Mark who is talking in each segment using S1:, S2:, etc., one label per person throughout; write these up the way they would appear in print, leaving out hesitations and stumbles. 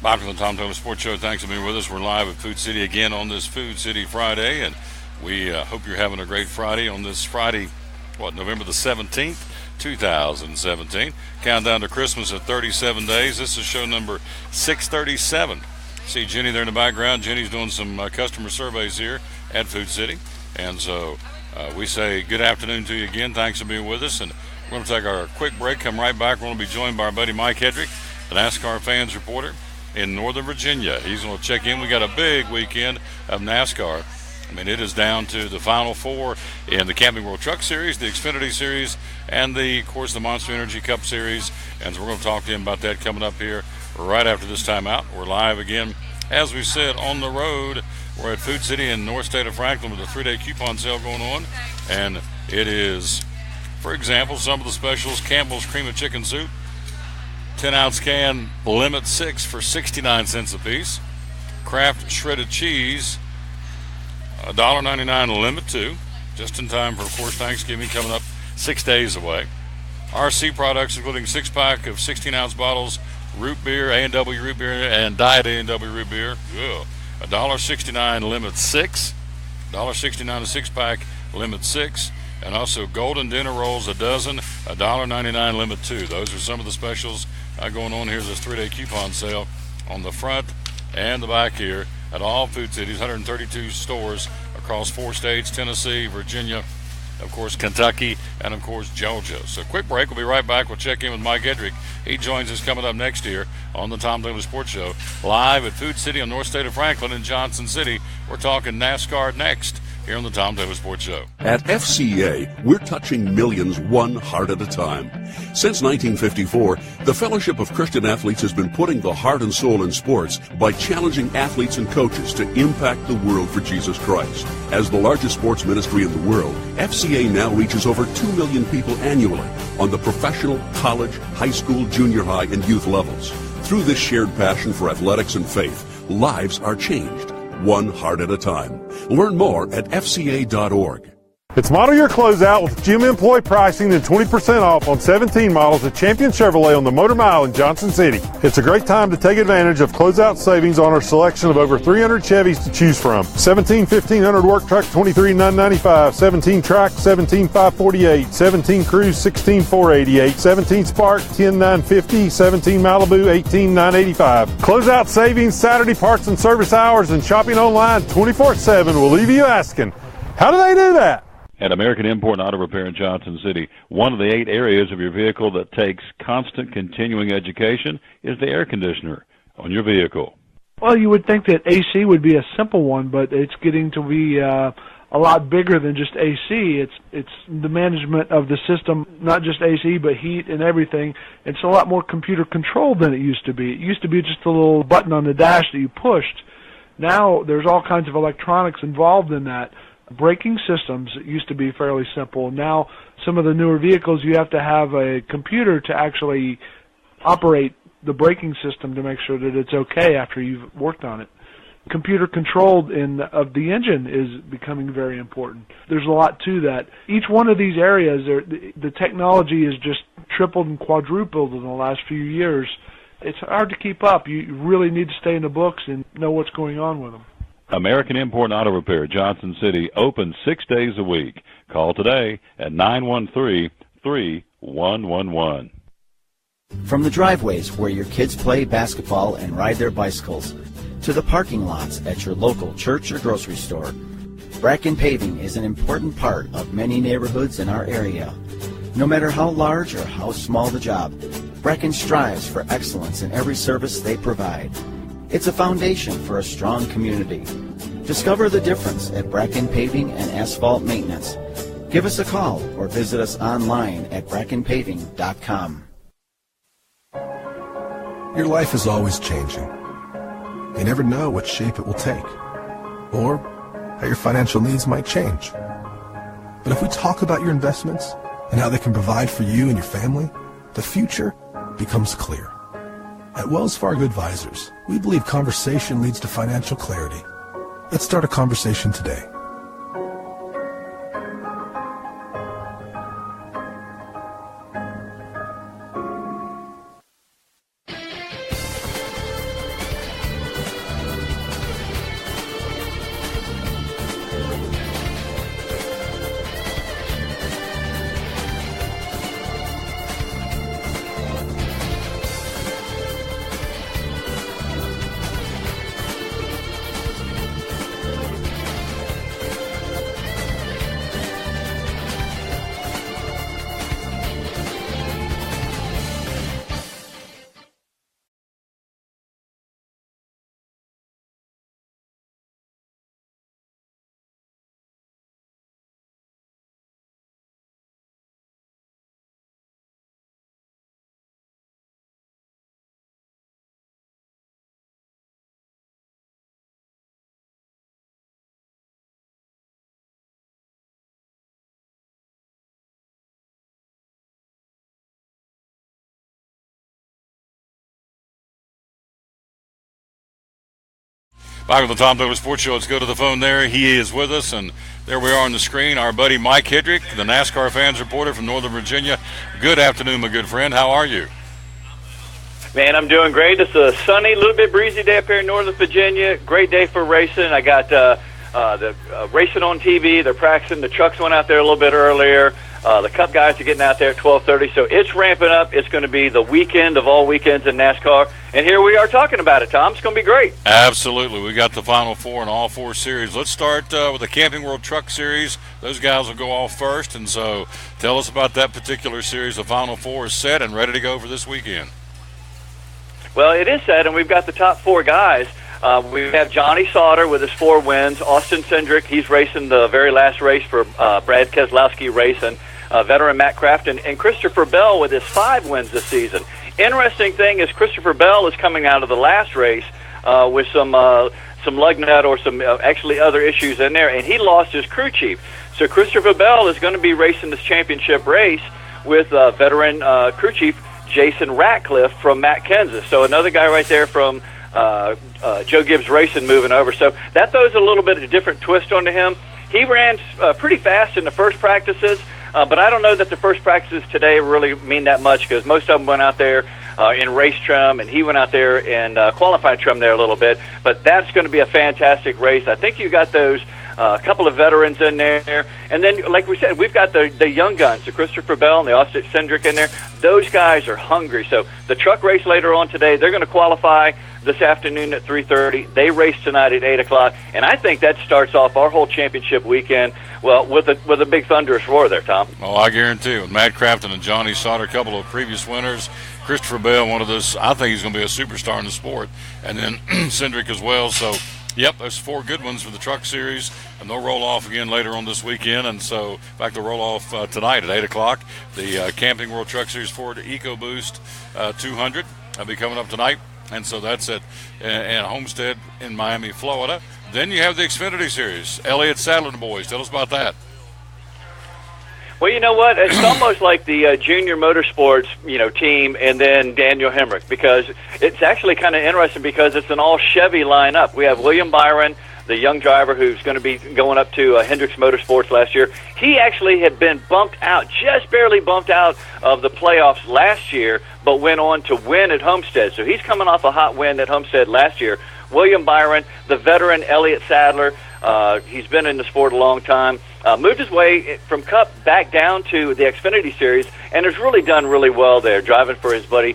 S1: Back from the Tom Taylor Sports Show. Thanks for being with us. We're live at Food City again on this Food City Friday, and we hope you're having a great Friday on this Friday, November the 17th, 2017. Countdown to Christmas at 37 days. This is show number 637. See Jenny there in the background. Jenny's doing some customer surveys here at Food City, and so we say good afternoon to you again. Thanks for being with us, and we're going to take our quick break. Come right back. We're going to be joined by our buddy Mike Hedrick, the NASCAR fans reporter in Northern Virginia. He's going to check in. We got a big weekend of NASCAR. I mean, it is down to the Final Four in the Camping World Truck Series, the Xfinity Series, and of course, the Monster Energy Cup Series. And so we're going to talk to him about that coming up here right after this timeout. We're live again, as we said, on the road. We're at Food City in North State of Franklin with a 3-day coupon sale going on. And it is, for example, some of the specials: Campbell's Cream of Chicken Soup, 10-ounce can, limit 6 for 69 cents a piece. Kraft shredded cheese, $1.99 limit 2. Just in time for, of course, Thanksgiving coming up 6 days away. RC products, including 6-pack of 16-ounce bottles, root beer, A&W root beer, and Diet A&W root beer. Ugh. $1.69 limit 6. $1.69 a 6-pack, limit 6. And also golden dinner rolls, a dozen, $1.99 limit 2. Those are some of the specials going on. Here's this 3-day coupon sale on the front and the back here at all Food Cities, 132 stores across 4 states: Tennessee, Virginia, of course, Kentucky, and of course, Georgia. So quick break. We'll be right back. We'll check in with Mike Hedrick. He joins us coming up next here on the Tom Taylor Sports Show, live at Food City on North State of Franklin in Johnson City. We're talking NASCAR next here on the Tom Taylor Sports Show.
S2: At FCA, we're touching millions one heart at a time. Since 1954, the Fellowship of Christian Athletes has been putting the heart and soul in sports by challenging athletes and coaches to impact the world for Jesus Christ. As the largest sports ministry in the world, FCA now reaches over 2 million people annually on the professional, college, high school, junior high, and youth levels. Through this shared passion for athletics and faith, lives are changed, one heart at a time. Learn more at fca.org.
S3: It's model year closeout with gym employee pricing and 20% off on 17 models at Champion Chevrolet on the Motor Mile in Johnson City. It's a great time to take advantage of closeout savings on our selection of over 300 Chevys to choose from. 17 1500 work truck, $23,995. 17 track, $17,548. 17 cruise, $16,488. 17 spark, $10,950. 17 Malibu, $18,985. Closeout savings, Saturday parts and service hours, and shopping online 24/7 will leave you asking, how do they do that?
S1: At American Import and Auto Repair in Johnson City, one of the 8 areas of your vehicle that takes constant continuing education is the air conditioner on your vehicle.
S4: Well, you would think that AC would be a simple one, but it's getting to be a lot bigger than just AC. It's the management of the system, not just AC, but heat and everything. It's a lot more computer controlled than it used to be. It used to be just a little button on the dash that you pushed. Now there's all kinds of electronics involved in that. Braking systems used to be fairly simple. Now, some of the newer vehicles, you have to have a computer to actually operate the braking system to make sure that it's okay after you've worked on it. Computer controlled of the engine is becoming very important. There's a lot to that. Each one of these areas, the technology is just tripled and quadrupled in the last few years. It's hard to keep up. You really need to stay in the books and know what's going on with them.
S1: American Import and Auto Repair, Johnson City, open 6 days a week. Call today at 913-3111.
S5: From the driveways where your kids play basketball and ride their bicycles, to the parking lots at your local church or grocery store, Bracken Paving is an important part of many neighborhoods in our area. No matter how large or how small the job, Bracken strives for excellence in every service they provide. It's a foundation for a strong community. Discover the difference at Bracken Paving and Asphalt Maintenance. Give us a call or visit us online at brackenpaving.com.
S6: Your life is always changing. You never know what shape it will take, or how your financial needs might change. But if we talk about your investments and how they can provide for you and your family, the future becomes clear. At Wells Fargo Advisors, we believe conversation leads to financial clarity. Let's start a conversation today.
S1: Back with the Tom Douglas Sports Show. Let's go to the phone there. He is with us, and there we are on the screen. Our buddy Mike Hedrick, the NASCAR fans reporter from Northern Virginia. Good afternoon, my good friend. How are you?
S7: Man, I'm doing great. It's a sunny, little bit breezy day up here in Northern Virginia. Great day for racing. I got the racing on TV. They're practicing. The trucks went out there a little bit earlier. The Cup guys are getting out there at 12:30, so it's ramping up. It's going to be the weekend of all weekends in NASCAR, and here we are talking about it, Tom. It's going to be great.
S1: Absolutely. We got the Final Four in all four series. Let's start with the Camping World Truck Series. Those guys will go off first, and so tell us about that particular series. The Final Four is set and ready to go for this weekend.
S7: Well, it is set, and we've got the top four guys. We have Johnny Sauter with his 4 wins. Austin Cindric, he's racing the very last race for Brad Keselowski Racing. Veteran Matt Kraft, and Christopher Bell with his 5 wins this season. Interesting thing is Christopher Bell is coming out of the last race with some lug nut or some actually other issues in there, and he lost his crew chief. So Christopher Bell is going to be racing this championship race with veteran crew chief Jason Ratcliffe from Matt Kenseth. So another guy right there from Joe Gibbs Racing moving over. So that throws a little bit of a different twist onto him. He ran pretty fast in the first practices. But I don't know that the first practices today really mean that much because most of them went out there in race trim, and he went out there in qualifying trim there a little bit. But that's going to be a fantastic race. I think you got those couple of veterans in there. And then, like we said, we've got the young guns, the Christopher Bell and the Austin Cindric in there. Those guys are hungry. So the truck race later on today, they're going to qualify this afternoon at 3:30. They race tonight at 8 o'clock. And I think that starts off our whole championship weekend, well, with a big thunderous roar there, Tom.
S1: Oh, I guarantee it. With Matt Crafton and Johnny Sauter, a couple of previous winners. Christopher Bell, one of those, I think he's going to be a superstar in the sport. And then Cindric as well. So, yep, there's 4 good ones for the Truck Series, and they'll roll off again later on this weekend. And so, in fact, they'll roll off tonight at 8 o'clock. The Camping World Truck Series Ford EcoBoost 200 will be coming up tonight. And so that's at Homestead in Miami, Florida. Then you have the Xfinity Series. Elliott Sadler and the boys. Tell us about that.
S7: Well, you know what? It's almost like the junior motorsports, team, and then Daniel Hemrick, because it's actually kind of interesting because it's an all Chevy lineup. We have William Byron, the young driver who's going to be going up to Hendricks Motorsports last year. He actually had been bumped out, just barely bumped out of the playoffs last year, but went on to win at Homestead. So he's coming off a hot win at Homestead last year. William Byron, the veteran Elliott Sadler, he's been in the sport a long time, moved his way from Cup back down to the Xfinity Series, and has really done really well there, driving for his buddy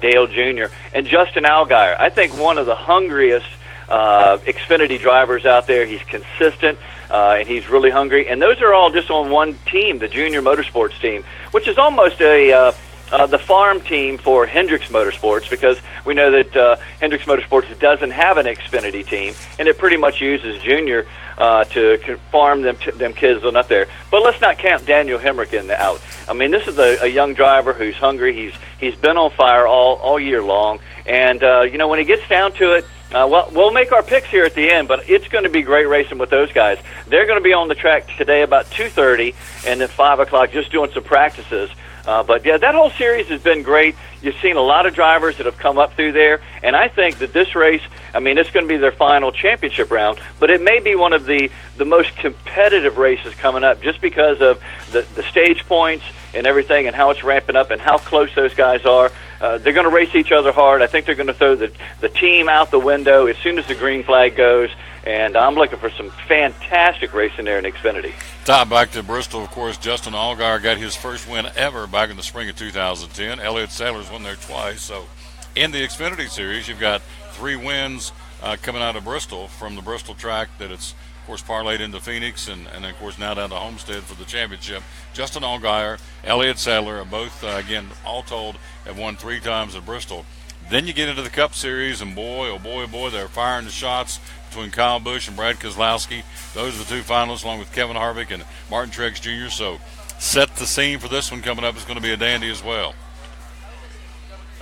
S7: Dale Jr. And Justin Allgaier, I think one of the hungriest Xfinity drivers out there. He's consistent, and he's really hungry. And those are all just on one team, the Junior Motorsports team, which is almost the farm team for Hendricks Motorsports, because we know that Hendricks Motorsports doesn't have an Xfinity team, and it pretty much uses Junior to farm them kids on up there. But let's not count Daniel Hemrick in the out. I mean, this is a young driver who's hungry. He's been on fire all year long, and when he gets down to it, we'll make our picks here at the end, but it's going to be great racing with those guys. They're going to be on the track today about 2:30 and then 5 o'clock just doing some practices. But, yeah, that whole series has been great. You've seen a lot of drivers that have come up through there, and I think that this race, I mean, it's going to be their final championship round, but it may be one of the most competitive races coming up just because of the stage points and everything and how it's ramping up and how close those guys are. They're going to race each other hard. I think they're going to throw the team out the window as soon as the green flag goes, and I'm looking for some fantastic racing there in Xfinity.
S1: Top back to Bristol, of course. Justin Allgaier got his first win ever back in the spring of 2010. Elliott Sadler's won there twice. So in the Xfinity Series, you've got 3 wins coming out of Bristol from the Bristol track that it's, of course, parlayed into Phoenix and of course, now down to Homestead for the championship. Justin Allgaier, Elliott Sadler are both, again, all told, have won 3 times at Bristol. Then you get into the Cup Series, and boy, oh boy, oh boy, they're firing the shots between Kyle Busch and Brad Keselowski. Those are the 2 finalists, along with Kevin Harvick and Martin Truex Jr. So set the scene for this one coming up. It's going to be a dandy as well.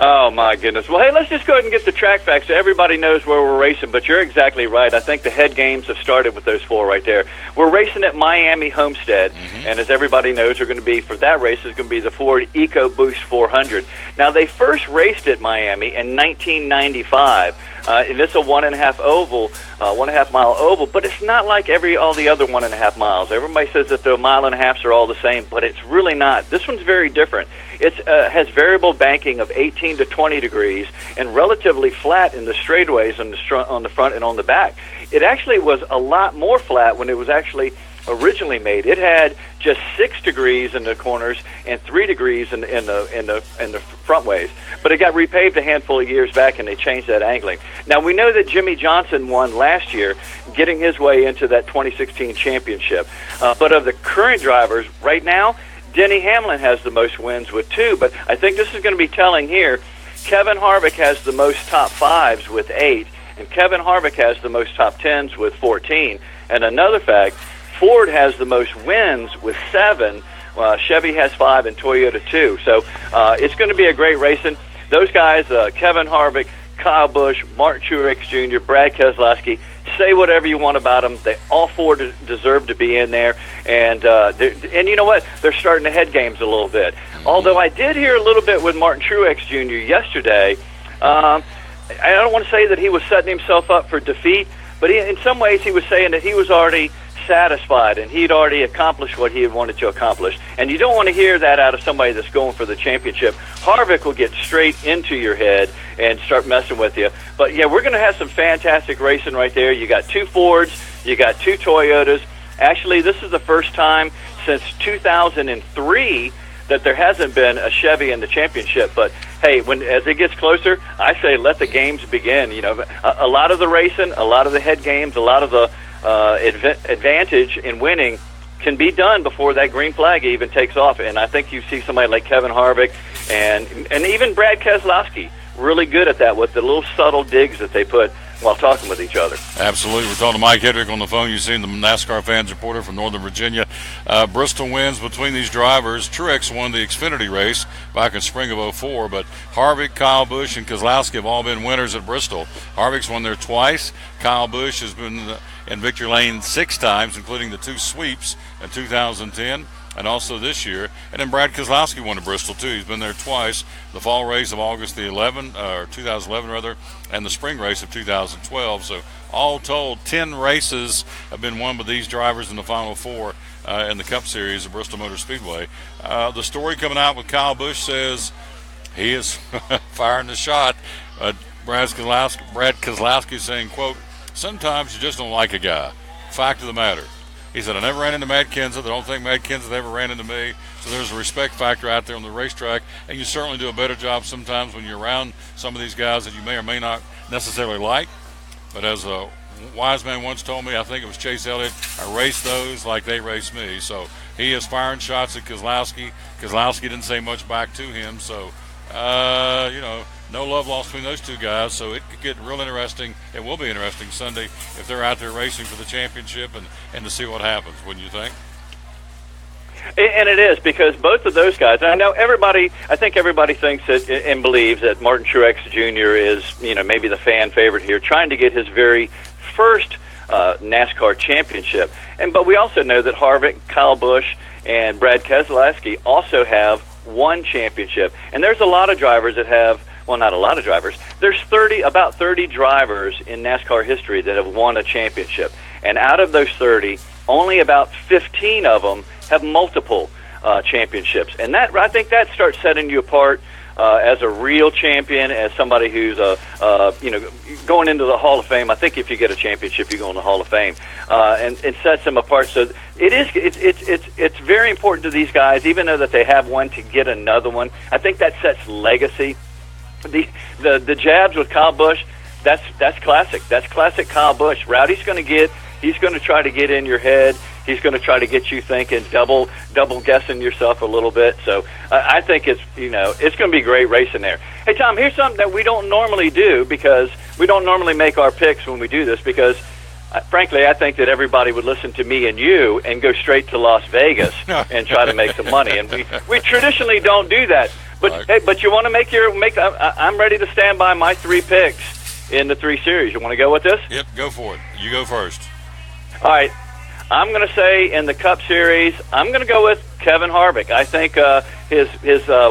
S7: Oh, my goodness. Well, hey, let's just go ahead and get the track facts so everybody knows where we're racing. But you're exactly right. I think the head games have started with those 4 right there. We're racing at Miami Homestead, and as everybody knows, we're going to be, for that race, is going to be the Ford EcoBoost 400. Now, they first raced at Miami in 1995. And it's a 1.5 oval, 1.5 mile oval, but it's not like all the other 1.5 miles. Everybody says that the 1.5 miles are all the same, but it's really not. This one's very different. It has variable banking of 18 to 20 degrees and relatively flat in the straightaways on the front and on the back. It actually was a lot more flat when it was actually originally made. It had just 6 degrees in the corners and 3 degrees in the front ways. But it got repaved a handful of years back, and they changed that angling. Now, we know that Jimmy Johnson won last year, getting his way into that 2016 championship. But of the current drivers right now, Denny Hamlin has the most wins with 2. But I think this is going to be telling here. Kevin Harvick has the most top 5s with 8, and Kevin Harvick has the most top 10s with 14. And another fact, Ford has the most wins with 7. Chevy has 5 and Toyota 2. So it's going to be a great racing. Those guys, Kevin Harvick, Kyle Busch, Martin Truex Jr., Brad Keselowski, say whatever you want about them. They all 4 deserve to be in there. And you know what? They're starting to head games a little bit. Although I did hear a little bit with Martin Truex Jr. yesterday. I don't want to say that he was setting himself up for defeat, but in some ways he was saying that he was already satisfied and he'd already accomplished what he had wanted to accomplish. And you don't want to hear that out of somebody that's going for the championship. Harvick will get straight into your head and start messing with you. But yeah, we're going to have some fantastic racing right there. You got 2 Fords, you got 2 Toyotas. Actually, this is the first time since 2003 that there hasn't been a Chevy in the championship. But hey, as it gets closer, I say let the games begin. You know, a lot of the racing, a lot of the head games, a lot of the advantage in winning can be done before that green flag even takes off. And I think you see somebody like Kevin Harvick and even Brad Keselowski really good at that with the little subtle digs that they put while talking with each other.
S1: Absolutely. We're talking to Mike Hedrick on the phone. You've seen the NASCAR fans reporter from Northern Virginia. Bristol wins between these drivers. Truex won the Xfinity race back in spring of '04, but Harvick, Kyle Busch, and Keselowski have all been winners at Bristol. Harvick's won there twice. Kyle Busch has been in victory lane 6 times, including the 2 sweeps in 2010. And also this year. And then Brad Keselowski won at Bristol, too. He's been there twice, the fall race of August 2011, rather, and the spring race of 2012. So all told, 10 races have been won by these drivers in the Final 4 in the Cup Series at Bristol Motor Speedway. The story coming out with Kyle Busch says he is firing the shot. Brad Keselowski saying, quote, "Sometimes you just don't like a guy. Fact of the matter." He said, "I never ran into Matt Kenseth. I don't think Matt Kenseth ever ran into me." So there's a respect factor out there on the racetrack, and you certainly do a better job sometimes when you're around some of these guys that you may or may not necessarily like. But as a wise man once told me, I think it was Chase Elliott, I race those like they race me. So he is firing shots at Keselowski. Keselowski didn't say much back to him. So, no love lost between those 2 guys, so it could get real interesting. It will be interesting Sunday if they're out there racing for the championship and to see what happens, wouldn't you think?
S7: And it is, because both of those guys, I think everybody thinks that and believes that Martin Truex Jr. is, maybe the fan favorite here, trying to get his very first NASCAR championship. But we also know that Harvick, Kyle Busch, and Brad Keselowski also have 1 championship. And there's a lot of drivers that have, well, not a lot of drivers. There's about 30 drivers in NASCAR history that have won a championship. And out of those 30, only about 15 of them have multiple championships. And I think that starts setting you apart as a real champion, as somebody who's going into the Hall of Fame. I think if you get a championship, you go in the Hall of Fame, and it sets them apart. So it's very important to these guys, even though that they have one, to get another one. I think that sets legacy. The jabs with Kyle Busch, that's classic. That's classic Kyle Busch. Rowdy's he's going to try to get in your head. He's going to try to get you thinking, double guessing yourself a little bit. So I think it's going to be great racing there. Hey, Tom, here's something that we don't normally do, because we don't normally make our picks when we do this, because frankly, I think that everybody would listen to me and you and go straight to Las Vegas and try to make some money. And we traditionally don't do that. But
S1: right.
S7: Hey, but you want to I'm ready to stand by my 3 picks in the 3 series. You want to go with this?
S1: Yep, go for it. You go first.
S7: All right. I'm going to say in the Cup Series, I'm going to go with Kevin Harvick. I think his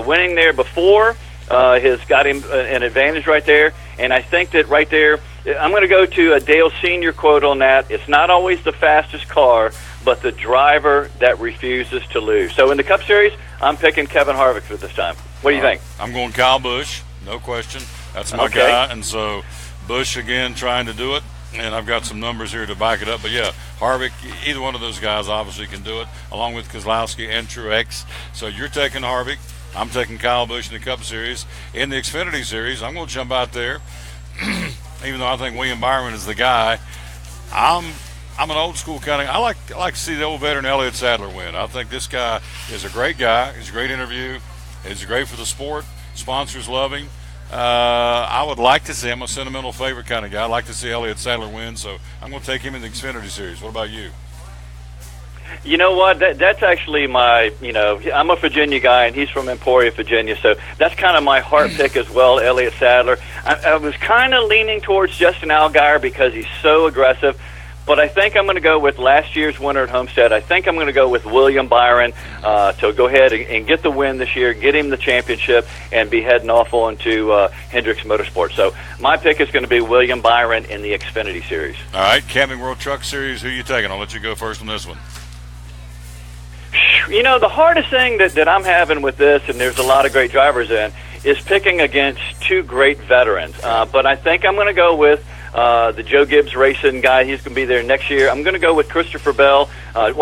S7: winning there before has got him an advantage right there. And I think that right there, I'm going to go to a Dale Sr. quote on that. It's not always the fastest car, but the driver that refuses to lose. So in the Cup Series, I'm picking Kevin Harvick for this time. What do you think?
S1: I'm going Kyle Busch, no question. That's my guy. And so Busch again trying to do it. And I've got some numbers here to back it up. But, yeah, Harvick, either one of those guys obviously can do it, along with Keselowski and Truex. So you're taking Harvick. I'm taking Kyle Busch in the Cup Series. In the Xfinity Series, I'm going to jump out there. Even though I think William Byron is the guy, I'm an old school kind of. I like to see the old veteran Elliott Sadler win. I think this guy is a great guy. He's a great interview. He's great for the sport. Sponsors love him. I would like to see him, a sentimental favorite kind of guy. I'd like to see Elliott Sadler win, so I'm going to take him in the Xfinity Series. What about you?
S7: You know what? That's actually my, I'm a Virginia guy, and he's from Emporia, Virginia, so that's kind of my heart pick as well, Elliott Sadler. I was kind of leaning towards Justin Allgaier because he's so aggressive, but I think I'm going to go with last year's winner at Homestead. I think I'm going to go with William Byron to go ahead and get the win this year, get him the championship, and be heading off on to Hendricks Motorsports. So my pick is going to be William Byron in the Xfinity Series.
S1: All right, Camping World Truck Series, who are you taking? I'll let you go first on this one.
S7: The hardest thing that I'm having with this, and there's a lot of great drivers in, is picking against two great veterans. But I think I'm going to go with the Joe Gibbs Racing guy. He's going to be there next year. I'm going to go with Christopher Bell,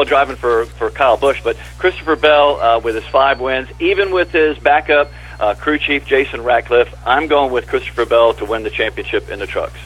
S7: driving for Kyle Busch, but Christopher Bell with his 5 wins, even with his backup crew chief Jason Ratcliffe. I'm going with Christopher Bell to win the championship in the trucks.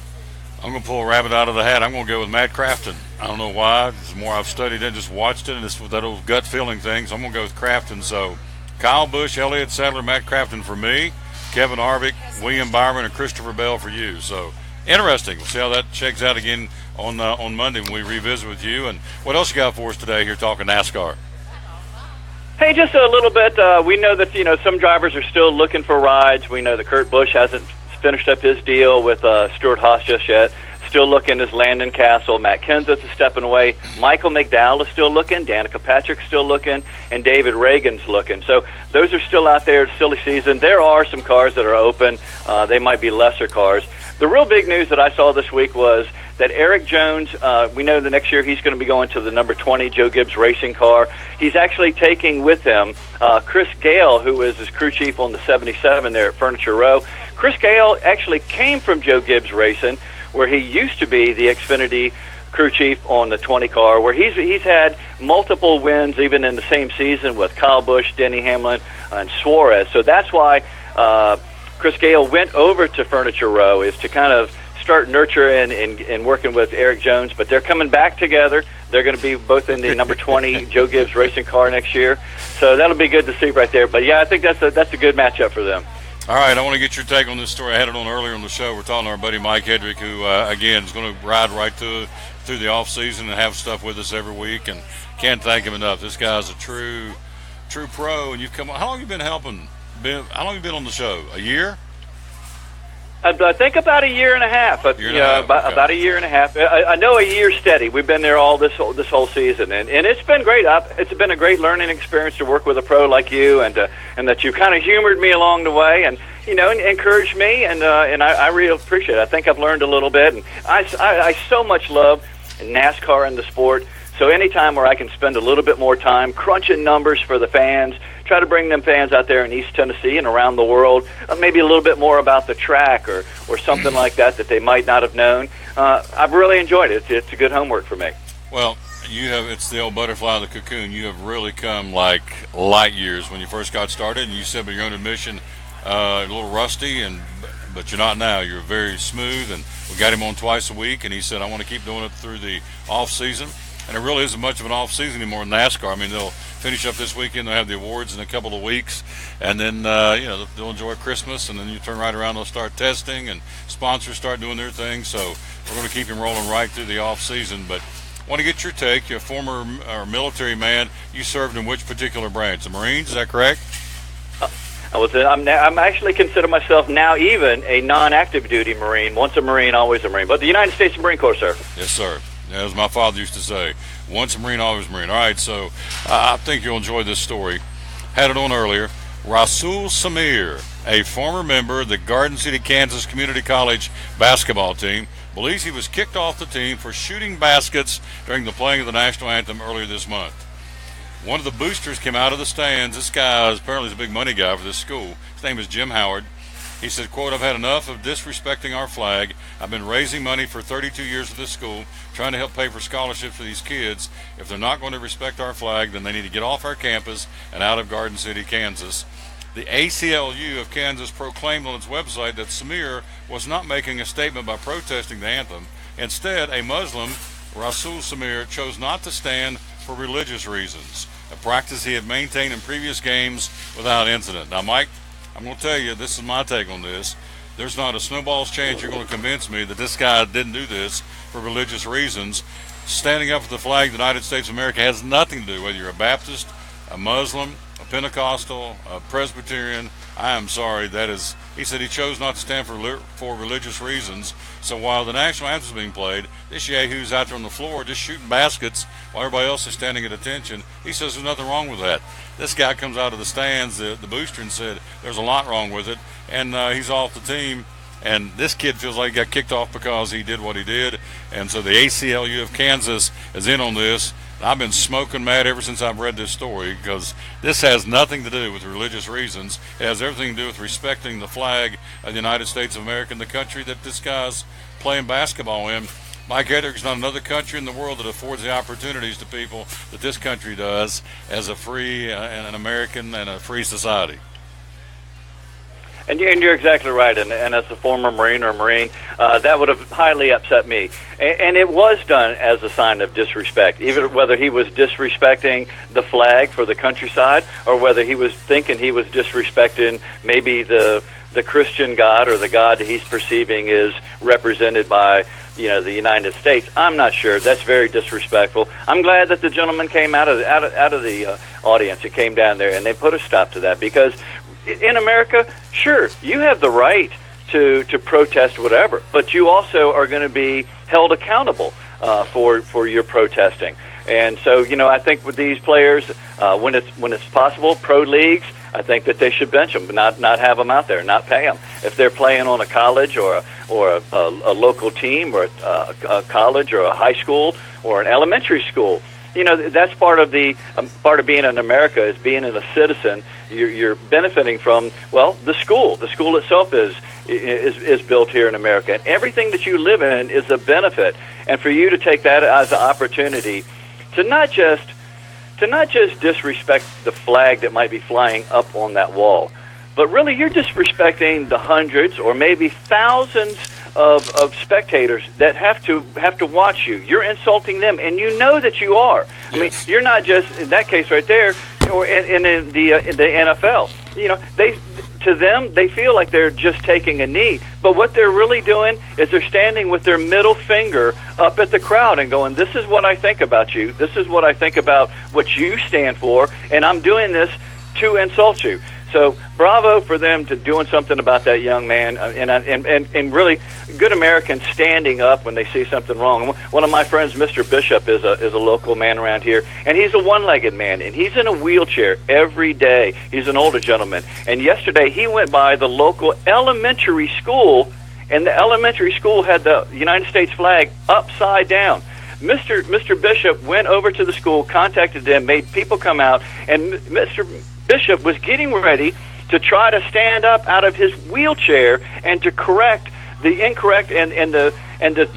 S1: I'm going to pull a rabbit out of the hat. I'm going to go with Matt Crafton. I don't know why. The more I've studied it, just watched it, and it's that old gut feeling thing. So I'm going to go with Crafton. So Kyle Busch, Elliott Sadler, Matt Crafton for me, Kevin Harvick, William Byron, and Christopher Bell for you. So interesting. We'll see how that shakes out again on Monday when we revisit with you. And what else you got for us today here talking NASCAR?
S7: Hey, just a little bit. We know that, some drivers are still looking for rides. We know that Kurt Busch hasn't finished up his deal with Stuart Haas just yet. Still looking is Landon Castle. Matt Kenseth is stepping away. Michael McDowell is still looking. Danica Patrick's still looking. And David Reagan's looking. So those are still out there. It's silly season. There are some cars that are open. They might be lesser cars. The real big news that I saw this week was that Eric Jones, we know the next year he's going to be going to the number 20 Joe Gibbs Racing car. He's actually taking with him Chris Gale, who is his crew chief on the 77 there at Furniture Row. Chris Gale actually came from Joe Gibbs Racing, where he used to be the Xfinity crew chief on the 20 car, where he's had multiple wins even in the same season with Kyle Busch, Denny Hamlin, and Suarez. So that's why Chris Gale went over to Furniture Row, is to kind of start nurturing and working with Eric Jones. But they're coming back together. They're going to be both in the number 20 Joe Gibbs Racing car next year. So that'll be good to see right there. But, yeah, I think that's a good matchup for them.
S1: All right, I want to get your take on this story. I had it on earlier on the show. We're talking to our buddy Mike Hedrick, who, again, is going to ride right through the off-season and have stuff with us every week, and can't thank him enough. This guy's a true pro, and you've come on. How long have you been helping? How long have you been on the show? A year?
S7: I think about a year and a half.
S1: About
S7: a year and a half. I know a year steady. We've been there all this whole season, and it's been great. It's been a great learning experience to work with a pro like you, and that you kind of humored me along the way, and and encouraged me, and I really appreciate it. I think I've learned a little bit, and I so much love NASCAR and the sport. So anytime where I can spend a little bit more time crunching numbers for the fans, try to bring them fans out there in East Tennessee and around the world, maybe a little bit more about the track or something like that they might not have known. I've really enjoyed it. It's a good homework for me.
S1: Well, it's the old butterfly of the cocoon. You have really come like light years when you first got started, and you said by your own admission, a little rusty, but you're not now. You're very smooth, and we got him on twice a week, and he said, I want to keep doing it through the off season. And it really isn't much of an off-season anymore in NASCAR. I mean, they'll finish up this weekend. They'll have the awards in a couple of weeks. And then, they'll enjoy Christmas. And then you turn right around, they'll start testing. And sponsors start doing their thing. So we're going to keep him rolling right through the off-season. But I want to get your take. You're a former military man. You served in which particular branch? The Marines, is that correct?
S7: I'm actually consider myself now even a non-active duty Marine. Once a Marine, always a Marine. But the United States Marine Corps, sir.
S1: Yes, sir. As my father used to say, once a Marine, always a Marine. All right, so I think you'll enjoy this story. Had it on earlier. Rasul Samir, a former member of the Garden City, Kansas Community College basketball team, believes he was kicked off the team for shooting baskets during the playing of the national anthem earlier this month. One of the boosters came out of the stands. This guy apparently is a big money guy for this school. His name is Jim Howard. He said, quote, "I've had enough of disrespecting our flag. I've been raising money for 32 years at this school, trying to help pay for scholarships for these kids. If they're not going to respect our flag, then they need to get off our campus and out of Garden City, Kansas." The ACLU of Kansas proclaimed on its website that Samir was not making a statement by protesting the anthem. Instead, a Muslim, Rasul Samir, chose not to stand for religious reasons, a practice he had maintained in previous games without incident. Now, Mike, I'm going to tell you, this is my take on this. There's not a snowball's chance you're going to convince me that this guy didn't do this for religious reasons. Standing up for the flag of the United States of America has nothing to do whether you're a Baptist, a Muslim, a Pentecostal, a Presbyterian. I am sorry, he said he chose not to stand for religious reasons. So while the national anthem is being played, this yahoo's out there on the floor just shooting baskets while everybody else is standing at attention. He says there's nothing wrong with that. This guy comes out of the stands, the booster, and said there's a lot wrong with it, and he's off the team. And this kid feels like he got kicked off because he did what he did. And so the ACLU of Kansas is in on this. I've been smoking mad ever since I've read this story, because this has nothing to do with religious reasons. It has everything to do with respecting the flag of the United States of America and the country that this guy's playing basketball in. Mike, there's not another country in the world that affords the opportunities to people that this country does as a free and an American and a free society.
S7: And you're exactly right. And as a former Marine, that would have highly upset me. And it was done as a sign of disrespect, even whether he was disrespecting the flag for the countryside or whether he was thinking he was disrespecting maybe the Christian God or the God that he's perceiving is represented by the United States. I'm not sure. That's very disrespectful. I'm glad that the gentleman came out of the audience and came down there and they put a stop to that, because in America, sure, you have the right to protest whatever, but you also are going to be held accountable for your protesting. And so, I think with these players, when it's possible, pro leagues, I think that they should bench them, not have them out there, not pay them. If they're playing on a college or a local team or a college or a high school or an elementary school, that's part of being in America, is being a citizen. You're benefiting from, the school. The school itself is built here in America, and everything that you live in is a benefit. And for you to take that as an opportunity to not just disrespect the flag that might be flying up on that wall, but really you're disrespecting the hundreds or maybe thousands of spectators that have to watch you. You're insulting them, and you know that you are. I mean, you're not just in that case right there, or in the NFL. To them, they feel like they're just taking a knee, but what they're really doing is they're standing with their middle finger up at the crowd and going, "This is what I think about you. This is what I think about what you stand for, and I'm doing this to insult you." So bravo for them to doing something about that young man, and really good Americans standing up when they see something wrong. One of my friends, Mr. Bishop, is a local man around here, and he's a one-legged man, and he's in a wheelchair every day. He's an older gentleman, and yesterday he went by the local elementary school, and the elementary school had the United States flag upside down. Mr. Bishop went over to the school, contacted them, made people come out, and Mr. Bishop was getting ready to try to stand up out of his wheelchair and to correct the incorrect and the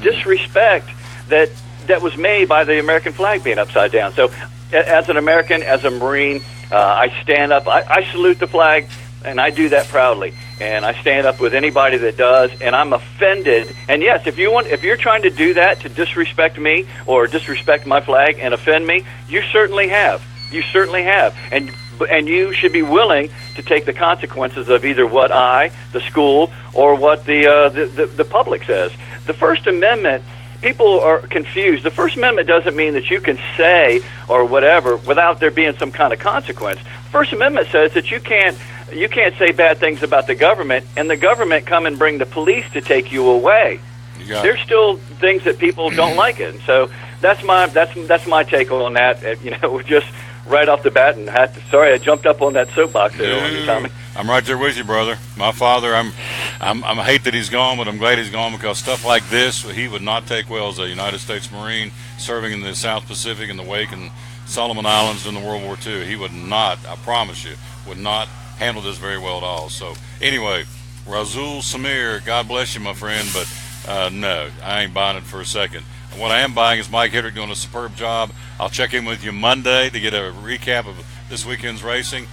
S7: disrespect that was made by the American flag being upside down. So as an American, as a Marine, I stand up, I salute the flag, and I do that proudly. And I stand up with anybody that does, and I'm offended. And yes, if you're trying to do that to disrespect me or disrespect my flag and offend me, you certainly have. You certainly have. And you should be willing to take the consequences of either what the school, or what the public says. The First Amendment, people are confused. The First Amendment doesn't mean that you can say or whatever without there being some kind of consequence. The First Amendment says that you can't say bad things about the government, and the government come and bring the police to take you away. There's still things that people don't like it. And so that's my take on that. right off the bat, and sorry I jumped up on that soapbox there on you, Tommy.
S1: I'm right there with you, brother. My father, I hate that he's gone, but I'm glad he's gone, because stuff like this he would not take well as a United States Marine serving in the South Pacific in the Wake and Solomon Islands during the World War II. He would not, I promise you, would not handle this very well at all. So anyway, Razul Samir, God bless you, my friend, but no, I ain't buying it for a second. What I am buying is Mike Hedrick doing a superb job. I'll check in with you Monday to get a recap of this weekend's racing.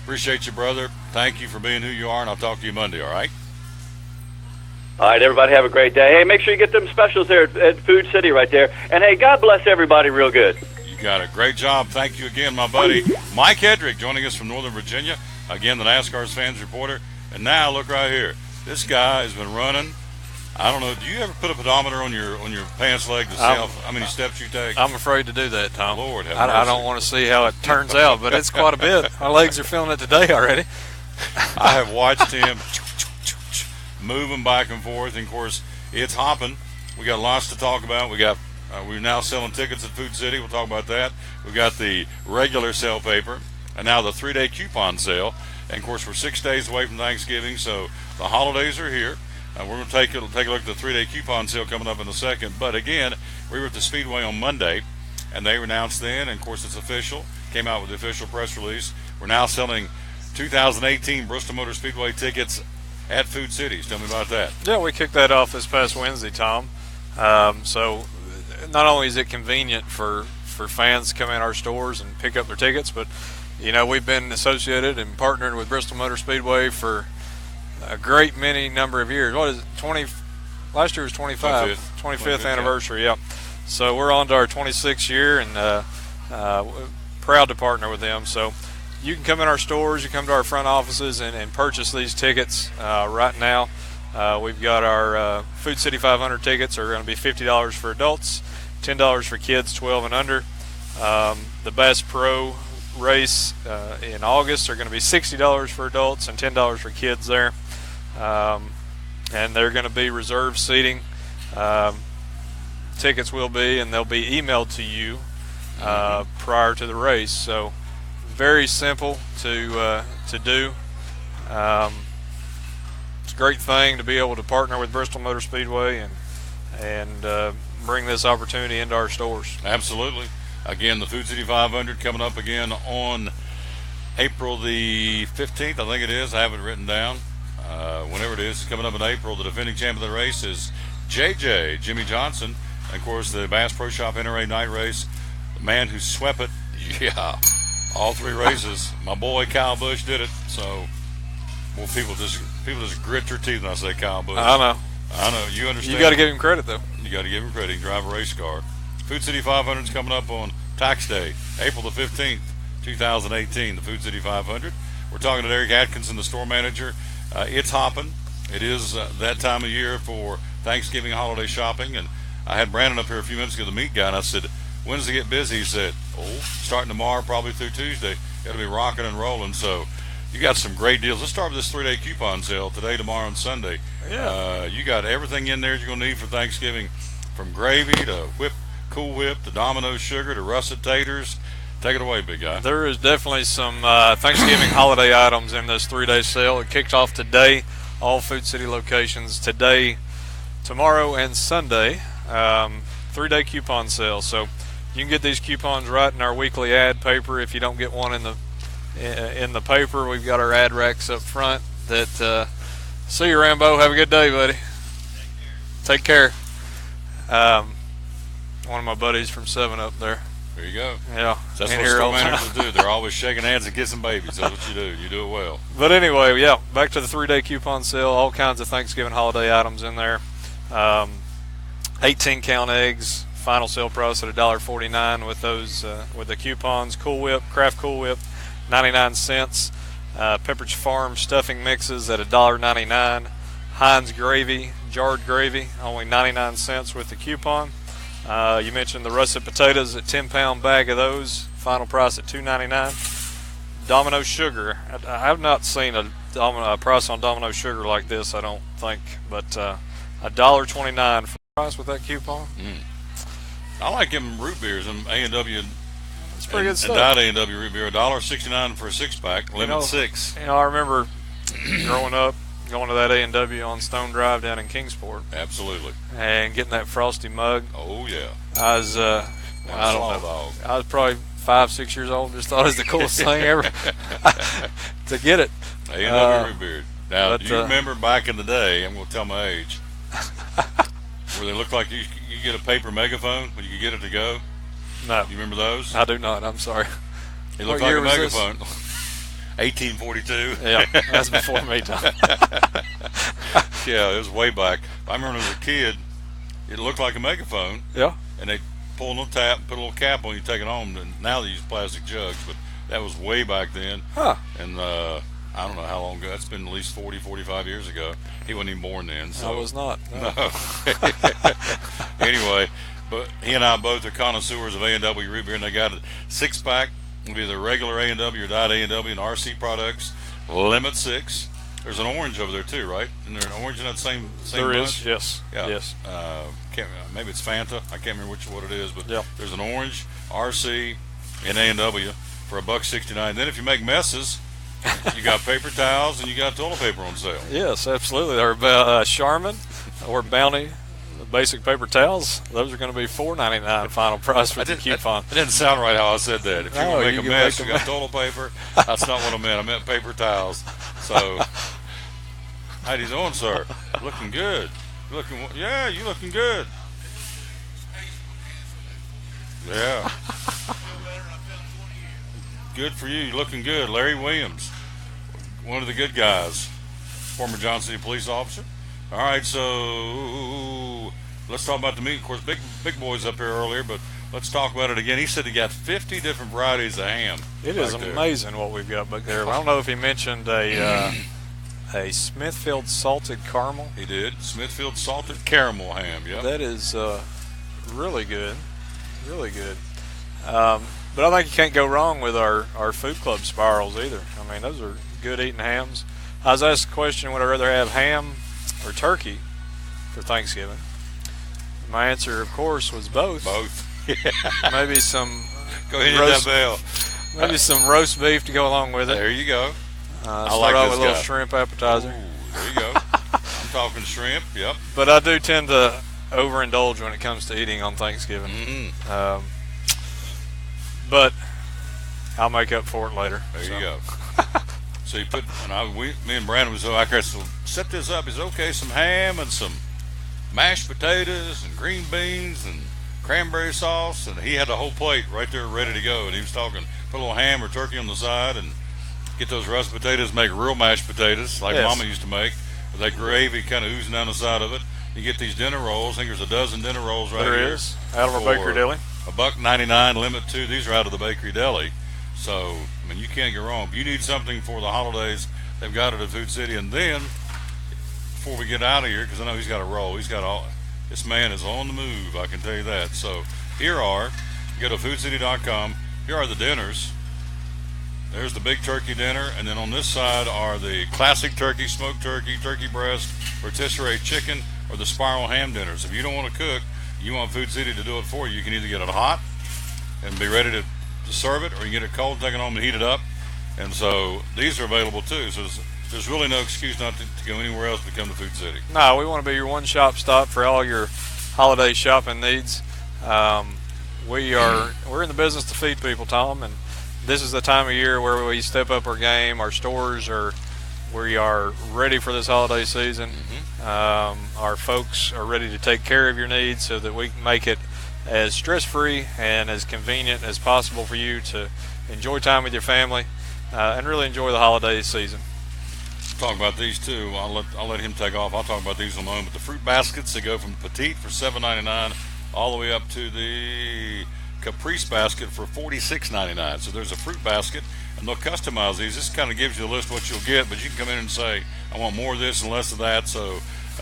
S1: Appreciate you, brother. Thank you for being who you are, and I'll talk to you Monday, all right?
S7: All right, everybody have a great day. Hey, make sure you get them specials there at Food City right there. And, hey, God bless everybody real good.
S1: You got it. Great job. Thank you again, my buddy. Mike Hedrick joining us from Northern Virginia. Again, the NASCAR's fans reporter. And now, look right here. This guy has been running. I don't know. Do you ever put a pedometer on your pants leg to see how many steps you take?
S8: I'm afraid to do that, Tom.
S1: Lord have
S8: I don't want to see how it turns out, but it's quite a bit. My legs are feeling it today already.
S1: I have watched him moving back and forth, and of course, it's hopping. We got lots to talk about. We're now selling tickets at Food City. We'll talk about that. We got the regular sale paper, and now the 3-day coupon sale. And of course, we're 6 days away from Thanksgiving, so the holidays are here. We're going to take a look at the 3-day coupon sale coming up in a second. But again, we were at the Speedway on Monday, and they announced then, and of course it's official, came out with the official press release. We're now selling 2018 Bristol Motor Speedway tickets at Food Cities. Tell me about that.
S8: Yeah, we kicked that off this past Wednesday, Tom. So not only is it convenient for fans to come in our stores and pick up their tickets, but, you know, we've been associated and partnered with Bristol Motor Speedway for a great many number of years. What is it, last year was 25th anniversary, yeah. So we're on to our 26th year, and proud to partner with them. So you can come in our stores, you come to our front offices and purchase these tickets right now. We've got our Food City 500 tickets are going to be $50 for adults, $10 for kids 12 and under. The Bass Pro race in August are going to be $60 for adults and $10 for kids there. And they're going to be reserved seating. Tickets will be, and they'll be emailed to you prior to the race. So very simple to do. It's a great thing to be able to partner with Bristol Motor Speedway and bring this opportunity into our stores.
S1: Absolutely. Again, the Food City 500 coming up again on April the 15th, I think it is. I have it written down. Whenever it is, coming up in April, the defending champion of the race is JJ, Jimmy Johnson. And, of course, the Bass Pro Shop NRA night race, the man who swept it, yeah, all 3 races. My boy Kyle Busch did it. So, well, people just grit their teeth when I say Kyle Busch.
S8: I know.
S1: You understand.
S8: You got to give him credit, though.
S1: You got to give him credit. He can drive a race car. Food City 500 is coming up on Tax Day, April the 15th, 2018, the Food City 500. We're talking to Eric Atkinson, the store manager. It's hopping. It is that time of year for Thanksgiving holiday shopping. And I had Brandon up here a few minutes ago, the meat guy, and I said, when does it get busy? He said, starting tomorrow, probably through Tuesday. It'll be rocking and rolling. So you got some great deals. Let's start with this 3-day coupon sale today, tomorrow, and Sunday.
S8: Yeah.
S1: You got everything in there you're going to need for Thanksgiving, from gravy to Cool Whip to Domino's sugar to russet taters. Take it away, big guy.
S8: There is definitely some Thanksgiving holiday items in this 3-day sale. It kicked off today, all Food City locations today, tomorrow, and Sunday. 3-day coupon sale. So you can get these coupons right in our weekly ad paper. If you don't get one in the paper, we've got our ad racks up front. See you, Rambo. Have a good day, buddy. Take care. One of my buddies from 7-Up there.
S1: There you go.
S8: Yeah.
S1: That's what store managers do. They're always shaking hands and kissing babies. That's what you do. You do it well.
S8: But anyway, yeah, back to the 3-day coupon sale. All kinds of Thanksgiving holiday items in there. 18-count eggs, final sale price at $1.49 with those with the coupons. Cool Whip, Kraft Cool Whip, 99 cents. Pepperidge Farm stuffing mixes at $1.99. Heinz gravy, jarred gravy, only 99 cents with the coupon. You mentioned the russet potatoes, a 10-pound bag of those, final price at $2.99. Domino's sugar, I have not seen a price on Domino's sugar like this, I don't think, but $1.29 for the price with that coupon.
S1: I like them root beers, them A&W
S8: It's pretty good stuff.
S1: And Diet A&W root beer, $1.69 for a 6-pack, limit 6.
S8: I remember growing up, going to that A&W on Stone Drive down in Kingsport.
S1: Absolutely.
S8: And getting that frosty mug.
S1: Oh, yeah.
S8: I was, I don't know. I was probably 5, 6 years old. Just thought it was the coolest thing ever to get it.
S1: A&W root beer. Now, do you remember back in the day, I'm going to tell my age, where they looked like you get a paper megaphone when you could get it to go?
S8: No.
S1: You remember those?
S8: I do not. I'm sorry.
S1: It looked like a megaphone. 1842.
S8: Yeah, that's before me, Tom.
S1: Yeah, it was way back. I remember as a kid, it looked like a megaphone.
S8: Yeah.
S1: And they pull a little tap, put a little cap on, you take it home. And now they use plastic jugs, but that was way back then.
S8: Huh.
S1: And I don't know how long ago. That's been at least 40, 45 years ago. He wasn't even born then. So.
S8: I was not.
S1: No. Anyway, but he and I both are connoisseurs of A&W root beer, and they got a 6-pack. It'll be the regular A&W or Diet A&W and RC products, limit 6. There's an orange over there too, right? Isn't there an orange in that same
S8: There
S1: bunch?
S8: is, yes.
S1: Yeah.
S8: Yes.
S1: Maybe it's Fanta. I can't remember what it is, but
S8: yeah.
S1: There's an orange, RC, and A&W for $1.69. Then if you make messes, you got paper towels and you got toilet paper on sale.
S8: Yes, absolutely. Or Charmin or Bounty, the basic paper towels. Those are going to be $4.99 final price with the coupon.
S1: It didn't sound right how I said that. If you want to make a mess, you got
S8: mess.
S1: toilet paper. That's not what I meant. I meant paper towels. So, how you doing, sir? Looking good. You looking good. Yeah. Good for you. You're looking good. Larry Williams, one of the good guys, former Johnson City police officer. All right, so let's talk about the meat. Of course, big boys up here earlier, but let's talk about it again. He said he got 50 different varieties of ham.
S8: It is amazing what we've got back there. I don't know if he mentioned a Smithfield salted caramel.
S1: He did. Smithfield salted caramel ham, yeah.
S8: That is really good. Really good. But I think you can't go wrong with our food club spirals either. I mean, those are good eating hams. I was asked the question, would I rather have ham or turkey for Thanksgiving? My answer, of course, was both.
S1: Both.
S8: Maybe some
S1: go ahead and hit that bell.
S8: Maybe some roast beef to go along with it.
S1: There you go.
S8: I like off with a little shrimp appetizer.
S1: Ooh, there you go. I'm talking shrimp, yep.
S8: But I do tend to overindulge when it comes to eating on Thanksgiving.
S1: Mm-hmm.
S8: But I'll make up for it later.
S1: There you go. So you put, me and Brandon was so I said, so set this up. He's okay, some ham and some mashed potatoes and green beans and cranberry sauce, and he had the whole plate right there ready to go. And he was talking, put a little ham or turkey on the side, and get those russet potatoes, make real mashed potatoes like Mama used to make, with that gravy kind of oozing down the side of it. You get these dinner rolls. I think there's a dozen dinner rolls right here.
S8: There is, out of our bakery deli.
S1: $1.99, limit 2. These are out of the bakery deli. So, I mean, you can't go wrong. If you need something for the holidays, they've got it at Food City. And then, before we get out of here, because I know he's got a roll, this man is on the move, I can tell you that. So, you go to foodcity.com. Here are the dinners. There's the big turkey dinner, and then on this side are the classic turkey, smoked turkey, turkey breast, rotisserie chicken, or the spiral ham dinners. If you don't want to cook, you want Food City to do it for you. You can either get it hot and be ready to serve it, or you get it cold, take it home and heat it up. And so these are available too. So there's really no excuse not to go anywhere else but come to Food City.
S8: No, we want to be your one-stop stop for all your holiday shopping needs. We're in the business to feed people, Tom, and this is the time of year where we step up our game. Our stores we are ready for this holiday season. Our folks are ready to take care of your needs so that we can make it as stress-free and as convenient as possible for you to enjoy time with your family and really enjoy the holiday season.
S1: Talk about these too. I'll let him take off. I'll talk about these in a moment. But the fruit baskets, they go from petite for $7.99 all the way up to the Caprice basket for $46.99. So there's a fruit basket, and they'll customize these. This kind of gives you a list of what you'll get, but you can come in and say, I want more of this and less of that. So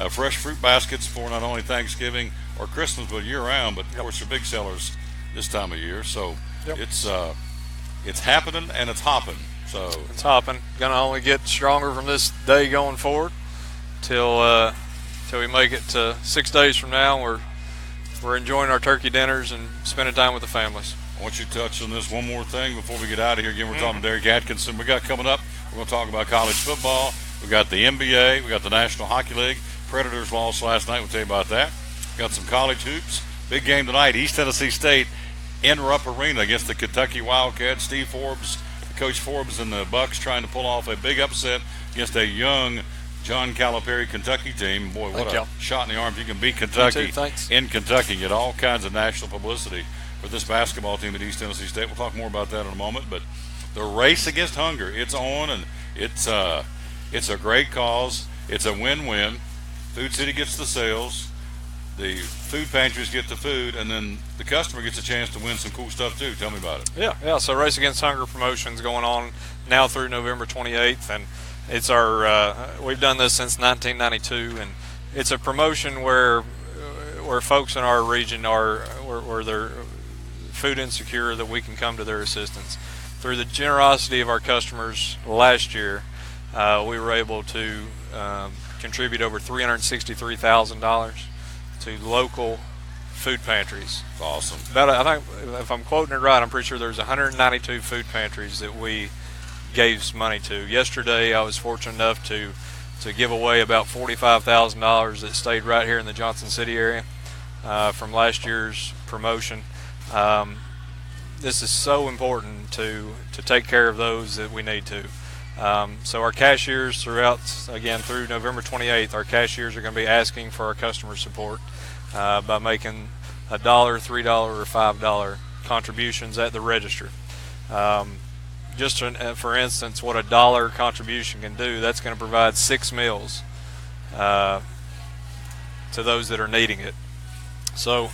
S1: fresh fruit baskets for not only Thanksgiving or Christmas, but year-round. But, of course, they're big sellers this time of year. So it's happening and it's hopping. So
S8: it's hopping. Going to only get stronger from this day going forward till we make it to 6 days from now. We're enjoying our turkey dinners and spending time with the families.
S1: want you to touch on this one more thing before we get out of here. Again, we're talking to Derek Atkinson. We got coming up, we're going to talk about college football. We got the NBA. We got the National Hockey League. Predators lost last night. We'll tell you about that. Got some college hoops. Big game tonight. East Tennessee State in Rupp Arena against the Kentucky Wildcats. Steve Forbes, Coach Forbes and the Bucks trying to pull off a big upset against a young John Calipari Kentucky team. Boy, what a shot in the arm. If you can beat Kentucky in Kentucky, get all kinds of national publicity for this basketball team at East Tennessee State. We'll talk more about that in a moment. But the race against hunger, it's on, and it's a great cause. It's a win-win. Food City gets the sales. The food pantries get the food, and then the customer gets a chance to win some cool stuff too. Tell me about it.
S8: Yeah. So Race Against Hunger promotions going on now through November 28th, and it's our we've done this since 1992, and it's a promotion where folks in our region are where they're food insecure, that we can come to their assistance. Through the generosity of our customers last year, we were able to contribute over $363,000 to local food pantries.
S1: That's awesome.
S8: I think, if I'm quoting it right, I'm pretty sure there's 192 food pantries that we gave money to. Yesterday, I was fortunate enough to give away about $45,000 that stayed right here in the Johnson City area from last year's promotion. This is so important to take care of those that we need to. So our cashiers through November 28th, our cashiers are going to be asking for our customer support by making $1, $3, or $5 contributions at the register. Just for instance, what $1 contribution can do, that's going to provide 6 meals to those that are needing it. So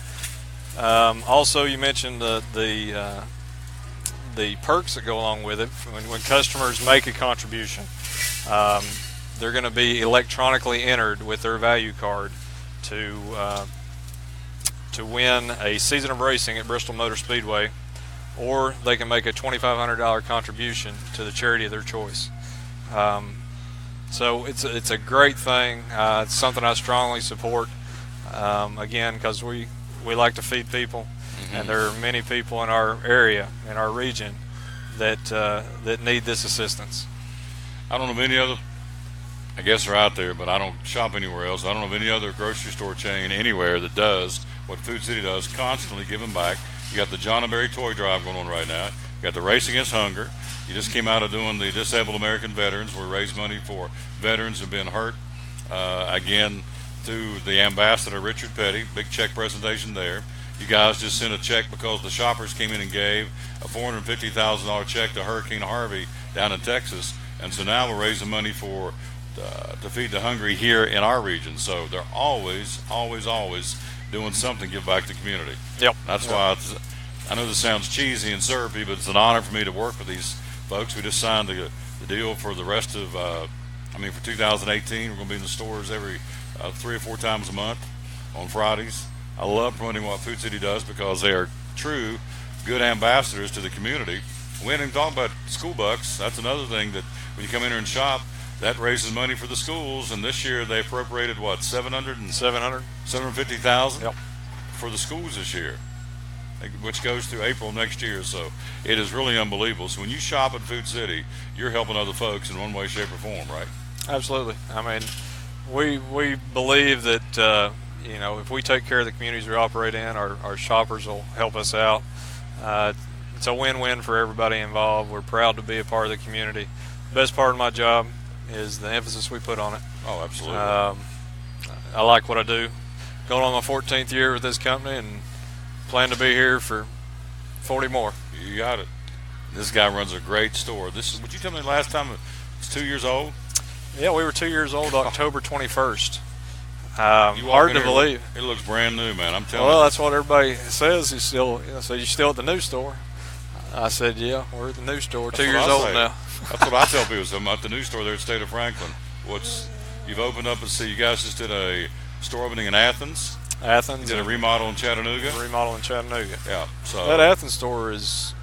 S8: also you mentioned the perks that go along with it. When customers make a contribution, they're going to be electronically entered with their value card to win a season of racing at Bristol Motor Speedway, or they can make a $2,500 contribution to the charity of their choice. So it's a great thing. It's something I strongly support. Again, because we like to feed people. And there are many people in our area, in our region, that need this assistance.
S1: I don't know of any other, I guess they're out there, but I don't shop anywhere else. I don't know of any other grocery store chain anywhere that does what Food City does, constantly giving back. You got the John and Berry Toy Drive going on right now. You got the Race Against Hunger. You just came out of doing the Disabled American Veterans, where we raise money for veterans who've been hurt. Again, through the ambassador, Richard Petty, big check presentation there. You guys just sent a check because the shoppers came in and gave a $450,000 check to Hurricane Harvey down in Texas. And so now we're raising money for to feed the hungry here in our region. So they're always doing something to give back to the community.
S8: Yep.
S1: That's why I know this sounds cheesy and syrupy, but it's an honor for me to work with these folks. We just signed the deal for the rest of, for 2018. We're going to be in the stores every 3 or 4 times a month on Fridays. I love promoting what Food City does because they are true good ambassadors to the community. We haven't even talked about school bucks. That's another thing that when you come in here and shop, that raises money for the schools. And this year they appropriated what, $750,000
S8: Yep.
S1: for the schools this year, which goes through April next year. So it is really unbelievable. So when you shop at Food City, you're helping other folks in one way, shape, or form, right?
S8: Absolutely. I mean, we believe that if we take care of the communities we operate in, our shoppers will help us out. It's a win-win for everybody involved. We're proud to be a part of the community. The best part of my job is the emphasis we put on it.
S1: Oh, absolutely.
S8: I like what I do. Going on my 14th year with this company and plan to be here for 40 more.
S1: You got it. This guy runs a great store. Would you tell me the last time it's 2 years old?
S8: Yeah, we were 2 years old October 21st. Hard to believe.
S1: It looks brand new, man. I'm telling you.
S8: Well, that's what everybody says. So you're still at the new store? I said, yeah, we're at the new store. 2 years old now.
S1: That's what I tell people. So I'm at the new store there at State of Franklin. You've opened up and see, you guys just did a store opening in Athens. You did a remodel in Chattanooga. Yeah. So
S8: that Athens store it's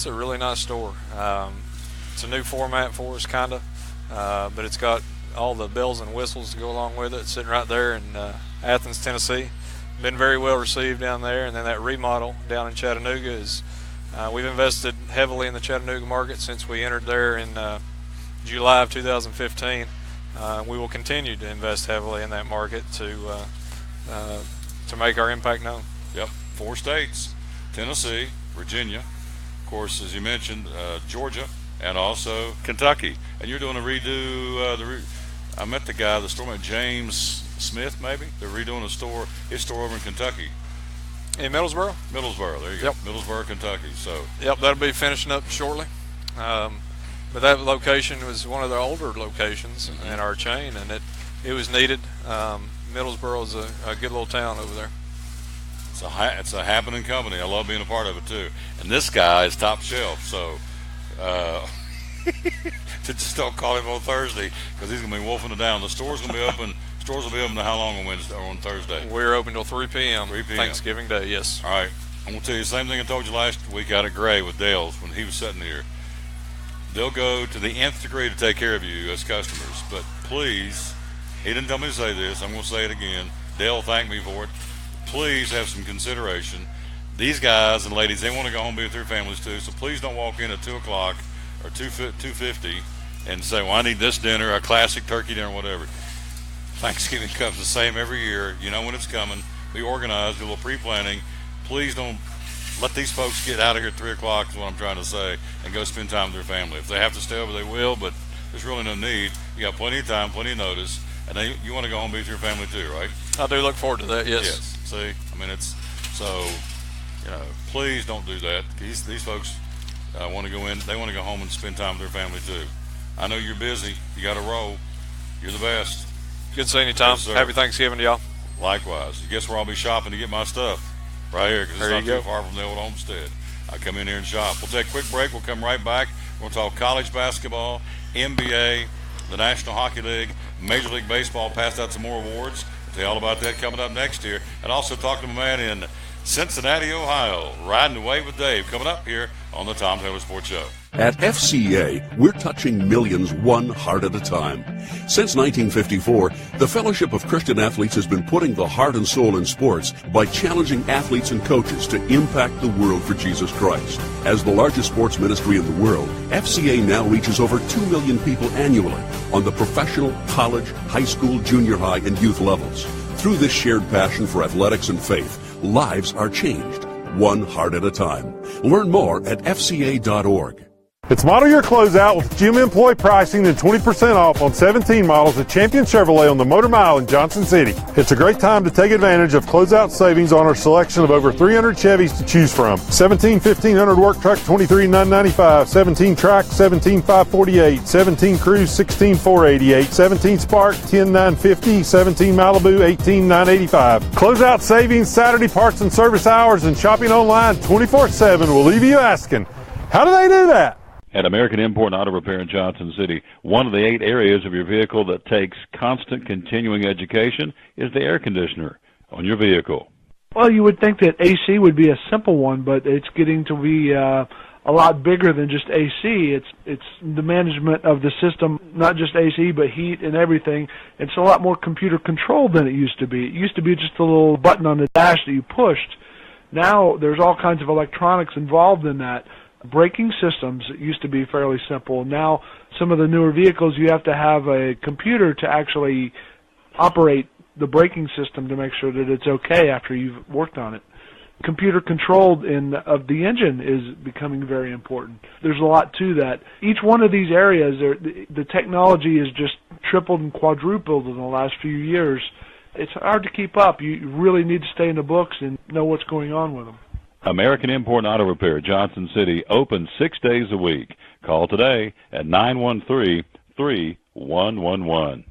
S8: a really nice store. It's a new format for us, kind of, but it's got all the bells and whistles to go along with it. It's sitting right there in Athens, Tennessee. Been very well received down there, and then that remodel down in Chattanooga is We've invested heavily in the Chattanooga market since we entered there in July of 2015. We will continue to invest heavily in that market to make our impact known.
S1: Yep, 4 states: Tennessee, Virginia, of course, as you mentioned, Georgia, and also Kentucky. And you're doing a redo. I met the guy, the storeman, James Smith, maybe. They're redoing his store over in Kentucky.
S8: In Middlesboro?
S1: Middlesboro, there you go. Middlesboro, Kentucky. So.
S8: Yep, that'll be finishing up shortly. But that location was one of the older locations in our chain, and it was needed. Middlesboro is a good little town over there.
S1: It's a happening company. I love being a part of it too. And this guy is top shelf, so just don't call him on Thursday because he's gonna be wolfing it down. The store's gonna be open. Stores will be open to how long on Wednesday or on Thursday?
S8: We're open till 3 p.m.
S1: 3 p.m.
S8: Thanksgiving Day. Yes.
S1: All right. I'm gonna tell you the same thing I told you last week out at Gray with Dale's when he was sitting here. They'll go to the nth degree to take care of you as customers, but please, he didn't tell me to say this. I'm going to say it again. Dale thanked me for it. Please have some consideration. These guys and ladies, they want to go home and be with their families too, so please don't walk in at 2 o'clock or 2:50 and say, well, I need this dinner, a classic turkey dinner, whatever. Thanksgiving comes the same every year. You know when it's coming. Be organized, do a little pre-planning. Please don't let these folks get out of here at 3 o'clock is what I'm trying to say, and go spend time with their family. If they have to stay over, they will, but there's really no need. You got plenty of time, plenty of notice, and you want to go home and be with your family too, right?
S8: I do look forward to that, yes.
S1: Yes. See, I mean, it's so, please don't do that. These folks want to go in. They want to go home and spend time with their family too. I know you're busy. You got to roll. You're the best.
S8: Good seeing you, Tom.
S1: Yes,
S8: Happy Thanksgiving to y'all.
S1: Likewise. Guess where I'll be shopping to get my stuff? Right here, because it's not too far from the old homestead. I come in here and shop. We'll take a quick break. We'll come right back. We'll talk college basketball, NBA, the National Hockey League, Major League Baseball. Passed out some more awards. We'll tell you all about that coming up next year. And also talk to my man in Cincinnati, Ohio, Riding Away with Dave, coming up here on the Tom Taylor Sports Show.
S2: At FCA, we're touching millions one heart at a time. Since 1954, the Fellowship of Christian Athletes has been putting the heart and soul in sports by challenging athletes and coaches to impact the world for Jesus Christ. As the largest sports ministry in the world, FCA now reaches over 2 million people annually on the professional, college, high school, junior high, and youth levels. Through this shared passion for athletics and faith, lives are changed, one heart at a time. Learn more at fca.org.
S3: It's model year closeout with gym employee pricing and 20% off on 17 models at Champion Chevrolet on the Motor Mile in Johnson City. It's a great time to take advantage of closeout savings on our selection of over 300 Chevys to choose from. 17 1500 work truck, $23,995. 17 track, $17,548. 17 cruise, $16,488. 17 spark, $10,950. 17 Malibu, $18,985. Closeout savings, Saturday parts and service hours, and shopping online 24/7 will leave you asking, how do they do that?
S9: At American Import and Auto Repair in Johnson City, one of the 8 areas of your vehicle that takes constant continuing education is the air conditioner on your vehicle.
S4: Well, you would think that AC would be a simple one, but it's getting to be a lot bigger than just AC. It's the management of the system, not just AC, but heat and everything. It's a lot more computer controlled than it used to be. It used to be just a little button on the dash that you pushed. Now there's all kinds of electronics involved in that. Braking systems used to be fairly simple. Now some of the newer vehicles, you have to have a computer to actually operate the braking system to make sure that it's okay after you've worked on it. Computer controlled of the engine is becoming very important. There's a lot to that. Each one of these areas, the technology has just tripled and quadrupled in the last few years. It's hard to keep up. You really need to stay in the books and know what's going on with them.
S9: American Import and Auto Repair, Johnson City, open 6 days a week. Call today at 913-3111.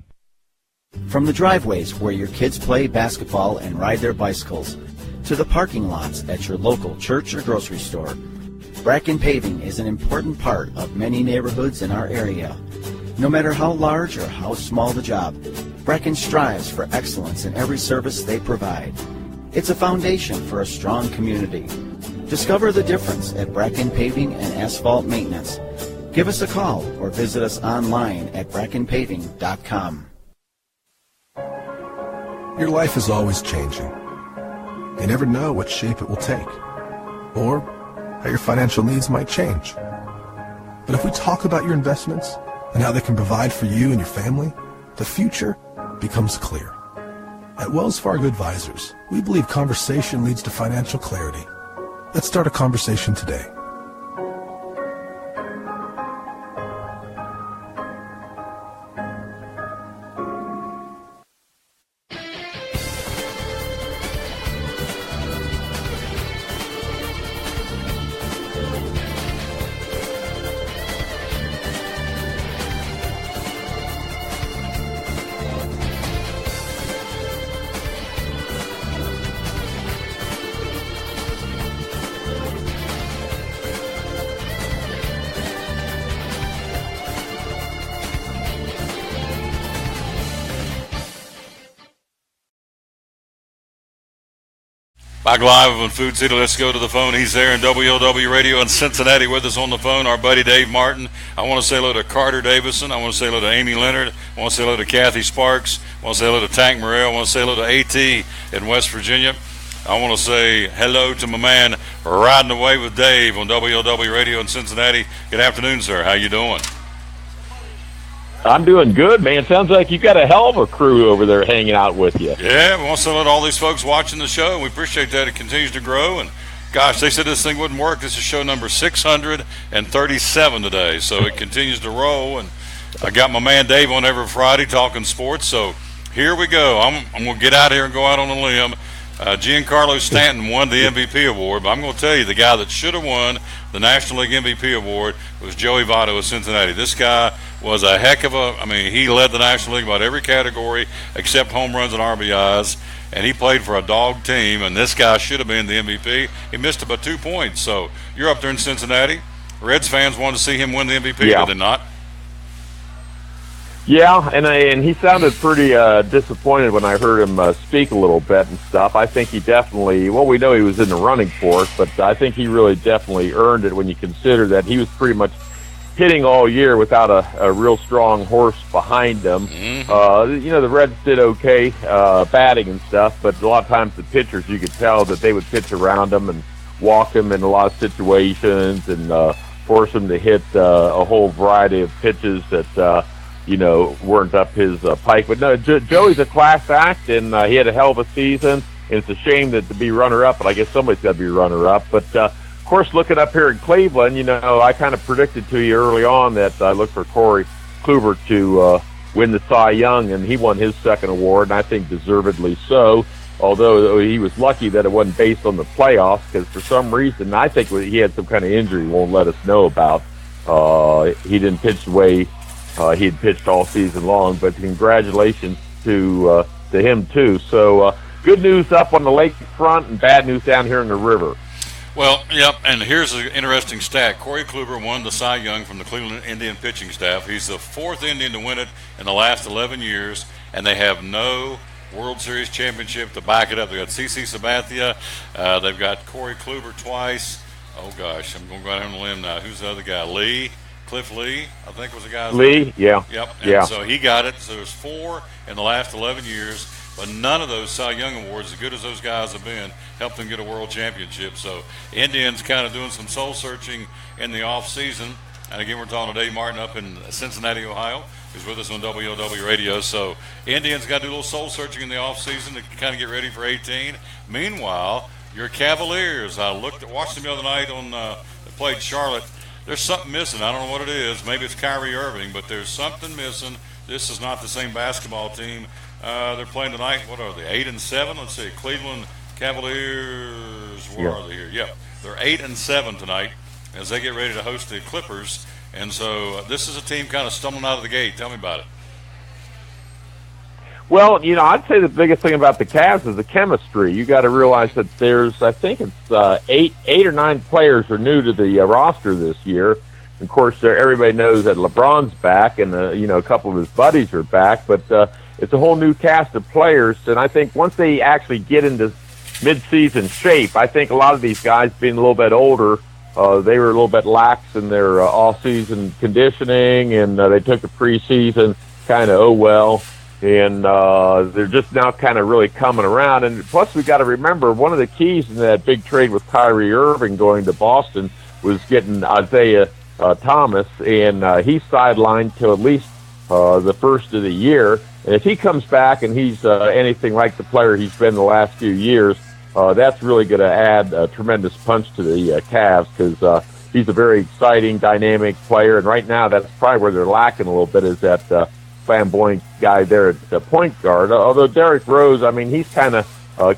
S5: From the driveways where your kids play basketball and ride their bicycles, to the parking lots at your local church or grocery store, Bracken Paving is an important part of many neighborhoods in our area. No matter how large or how small the job, Bracken strives for excellence in every service they provide. It's a foundation for a strong community. Discover the difference at Bracken Paving and Asphalt Maintenance. Give us a call or visit us online at brackenpaving.com.
S6: Your life is always changing. You never know what shape it will take or how your financial needs might change. But if we talk about your investments and how they can provide for you and your family, the future becomes clear. At Wells Fargo Advisors, we believe conversation leads to financial clarity. Let's start a conversation today.
S1: Back live on Food City. Let's go to the phone. He's there in WLW Radio in Cincinnati with us on the phone, our buddy Dave Martin. I want to say hello to Carter Davison. I want to say hello to Amy Leonard. I want to say hello to Kathy Sparks. I want to say hello to Tank Morrell. I want to say hello to AT in West Virginia. I want to say hello to my man Riding Away with Dave on WLW Radio in Cincinnati. Good afternoon, sir. How you doing?
S10: I'm doing good, man. Sounds like you've got a hell of a crew over there hanging out with you.
S1: Yeah, we want to salute all these folks watching the show. We appreciate that. It continues to grow. And, gosh, they said this thing wouldn't work. This is show number 637 today. So it continues to roll. And I got my man Dave on every Friday talking sports. So here we go. I'm going to get out here and go out on a limb. Giancarlo Stanton won the MVP award, but I'm going to tell you the guy that should have won the National League MVP award was Joey Votto of Cincinnati. This guy was a heck of he led the National League about every category except home runs and RBIs, and he played for a dog team, and this guy should have been the MVP. He missed about 2 points. So you're up there in Cincinnati. Reds fans wanted to see him win the MVP,
S10: yeah.
S1: Did they not?
S10: Yeah, and he sounded pretty disappointed when I heard him speak a little bit and stuff. I think he definitely, well, we know he was in the running for it, but I think he really definitely earned it when you consider that he was pretty much hitting all year without a real strong horse behind him. Mm-hmm. The Reds did okay batting and stuff, but a lot of times the pitchers, you could tell that they would pitch around him and walk him in a lot of situations and force him to hit a whole variety of pitches that weren't up his pike. But no, Joey's a class act, and he had a hell of a season. And it's a shame that to be runner-up, but I guess somebody's got to be runner-up. But, of course, looking up here in Cleveland, I kind of predicted to you early on that I looked for Corey Kluber to win the Cy Young, and he won his second award, and I think deservedly so, although he was lucky that it wasn't based on the playoffs, because for some reason, I think he had some kind of injury he won't let us know about. He didn't pitch the way he had pitched all season long, but congratulations to him too. So good news up on the lake front and bad news down here in the river.
S1: Well, yep, and here's an interesting stat. Corey Kluber won the Cy Young from the Cleveland Indian pitching staff. He's the fourth Indian to win it in the last 11 years, and they have no World Series championship to back it up. They've got CC Sabathia. They've got Corey Kluber twice. Oh, gosh, I'm going to go out on a limb now. Who's the other guy? Cliff Lee, I think was the guy's
S10: Lee,
S1: name.
S10: yeah.
S1: Yep, and
S10: yeah.
S1: so he got it. So there's 4 in the last 11 years, but none of those Cy Young awards, as good as those guys have been, helped them get a world championship. So Indians kind of doing some soul searching in the off season. And again, we're talking to Dave Martin up in Cincinnati, Ohio, who's with us on WLW Radio. So Indians got to do a little soul searching in the off season to kind of get ready for 18. Meanwhile, your Cavaliers, I watched them the other night they played Charlotte. There's something missing. I don't know what it is. Maybe it's Kyrie Irving, but there's something missing. This is not the same basketball team. They're playing tonight. What are they, 8-7? Let's see. Cleveland Cavaliers, where are they here? Yeah, they're 8-7 tonight as they get ready to host the Clippers. And so this is a team kind of stumbling out of the gate. Tell me about it.
S10: Well, I'd say the biggest thing about the Cavs is the chemistry. You got to realize that there's, I think it's 8 or 9 players are new to the roster this year. Of course, everybody knows that LeBron's back, and a couple of his buddies are back. But it's a whole new cast of players, and I think once they actually get into mid-season shape, I think a lot of these guys, being a little bit older, they were a little bit lax in their off-season conditioning, and they took the preseason kind of and they're just now kind of really coming around. And plus, we got to remember one of the keys in that big trade with Kyrie Irving going to Boston was getting Isaiah Thomas, and he's sidelined till at least the first of the year. And if he comes back and he's anything like the player he's been the last few years, that's really going to add a tremendous punch to the Cavs, because he's a very exciting, dynamic player. And right now, that's probably where they're lacking a little bit, is that flamboyant guy there at the point guard. Although Derrick Rose, I mean, he's kind of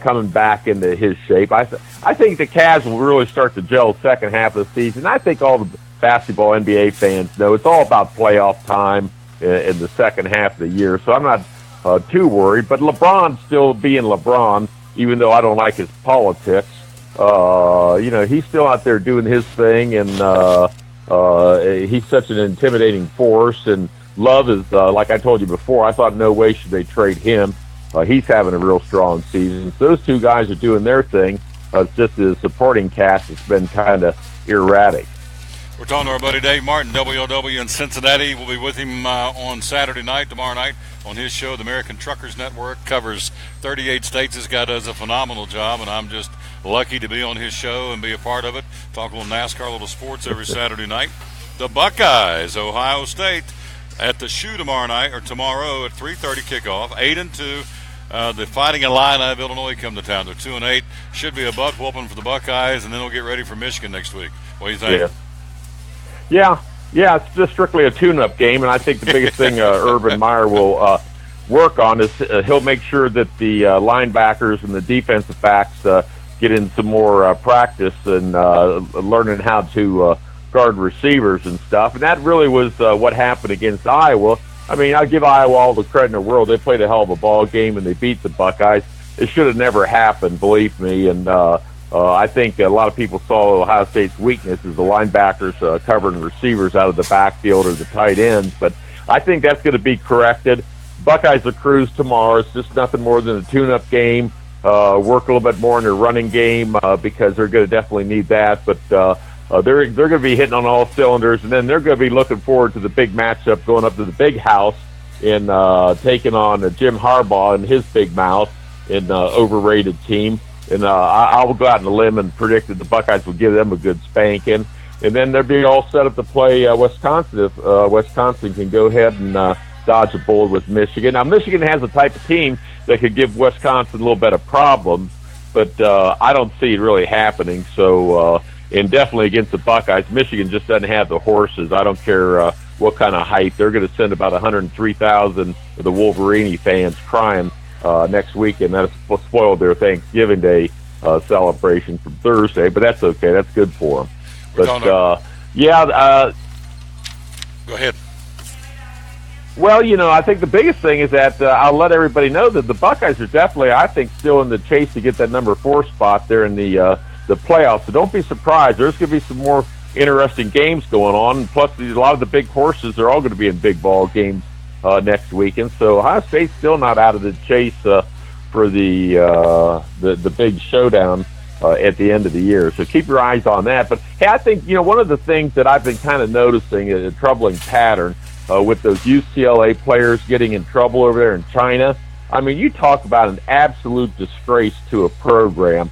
S10: coming back into his shape. I think the Cavs will really start to gel second half of the season. I think all the basketball NBA fans know it's all about playoff time in the second half of the year. So I'm not too worried. But LeBron's still being LeBron, even though I don't like his politics. He's still out there doing his thing, and he's such an intimidating force. And Love is, like I told you before, I thought no way should they trade him. He's having a real strong season. So those two guys are doing their thing. It's just the supporting cast has been kind of erratic.
S1: We're talking to our buddy Dave Martin, WLW in Cincinnati. We'll be with him on Saturday night, tomorrow night, on his show. The American Truckers Network covers 38 states. This guy does a phenomenal job, and I'm just lucky to be on his show and be a part of it. Talk a little NASCAR, a little sports every Saturday night. The Buckeyes, Ohio State, at the Shoe tomorrow night, or tomorrow at 3:30 kickoff, 8-2. The Fighting Illini of Illinois come to town. They're 2-8. Should be a butt whooping for the Buckeyes, and then they'll get ready for Michigan next week. What do you think?
S10: Yeah, it's just strictly a tune-up game, and I think the biggest thing Urban Meyer will work on is he'll make sure that the linebackers and the defensive backs get in some more practice and learning how to guard receivers and stuff. And that really was what happened against Iowa. I mean, I'll give Iowa all the credit in the world. They played a hell of a ball game, and they beat the Buckeyes. It should have never happened, believe me, and I think a lot of people saw Ohio State's weakness is the linebackers covering receivers out of the backfield or the tight ends. But I think that's going to be corrected. Buckeyes will cruise tomorrow. It's just nothing more than a tune-up game. Work a little bit more in their running game because they're going to definitely need that. But they're going to be hitting on all cylinders, and then they're going to be looking forward to the big matchup going up to the Big House and taking on Jim Harbaugh and his big mouth and overrated team. And I will go out on a limb and predict that the Buckeyes will give them a good spanking. And then they'll be all set up to play Wisconsin if Wisconsin can go ahead and dodge a bullet with Michigan. Now, Michigan has a type of team that could give Wisconsin a little bit of problems, but I don't see it really happening. So, and definitely against the Buckeyes, Michigan just doesn't have the horses. I don't care what kind of hype. They're going to send about 103,000 of the Wolverine fans crying next week, and that's spoiled their Thanksgiving Day celebration from Thursday, but that's okay. That's good for them. But,
S1: Go ahead.
S10: Well, I think the biggest thing is that I'll let everybody know that the Buckeyes are definitely, I think, still in the chase to get that number 4 spot there in the playoffs. So don't be surprised. There's going to be some more interesting games going on. And plus, a lot of the big horses are all going to be in big ball games next weekend. So Ohio State's still not out of the chase for the big showdown at the end of the year. So keep your eyes on that. But, hey, I think, one of the things that I've been kind of noticing is a troubling pattern with those UCLA players getting in trouble over there in China. I mean, you talk about an absolute disgrace to a program.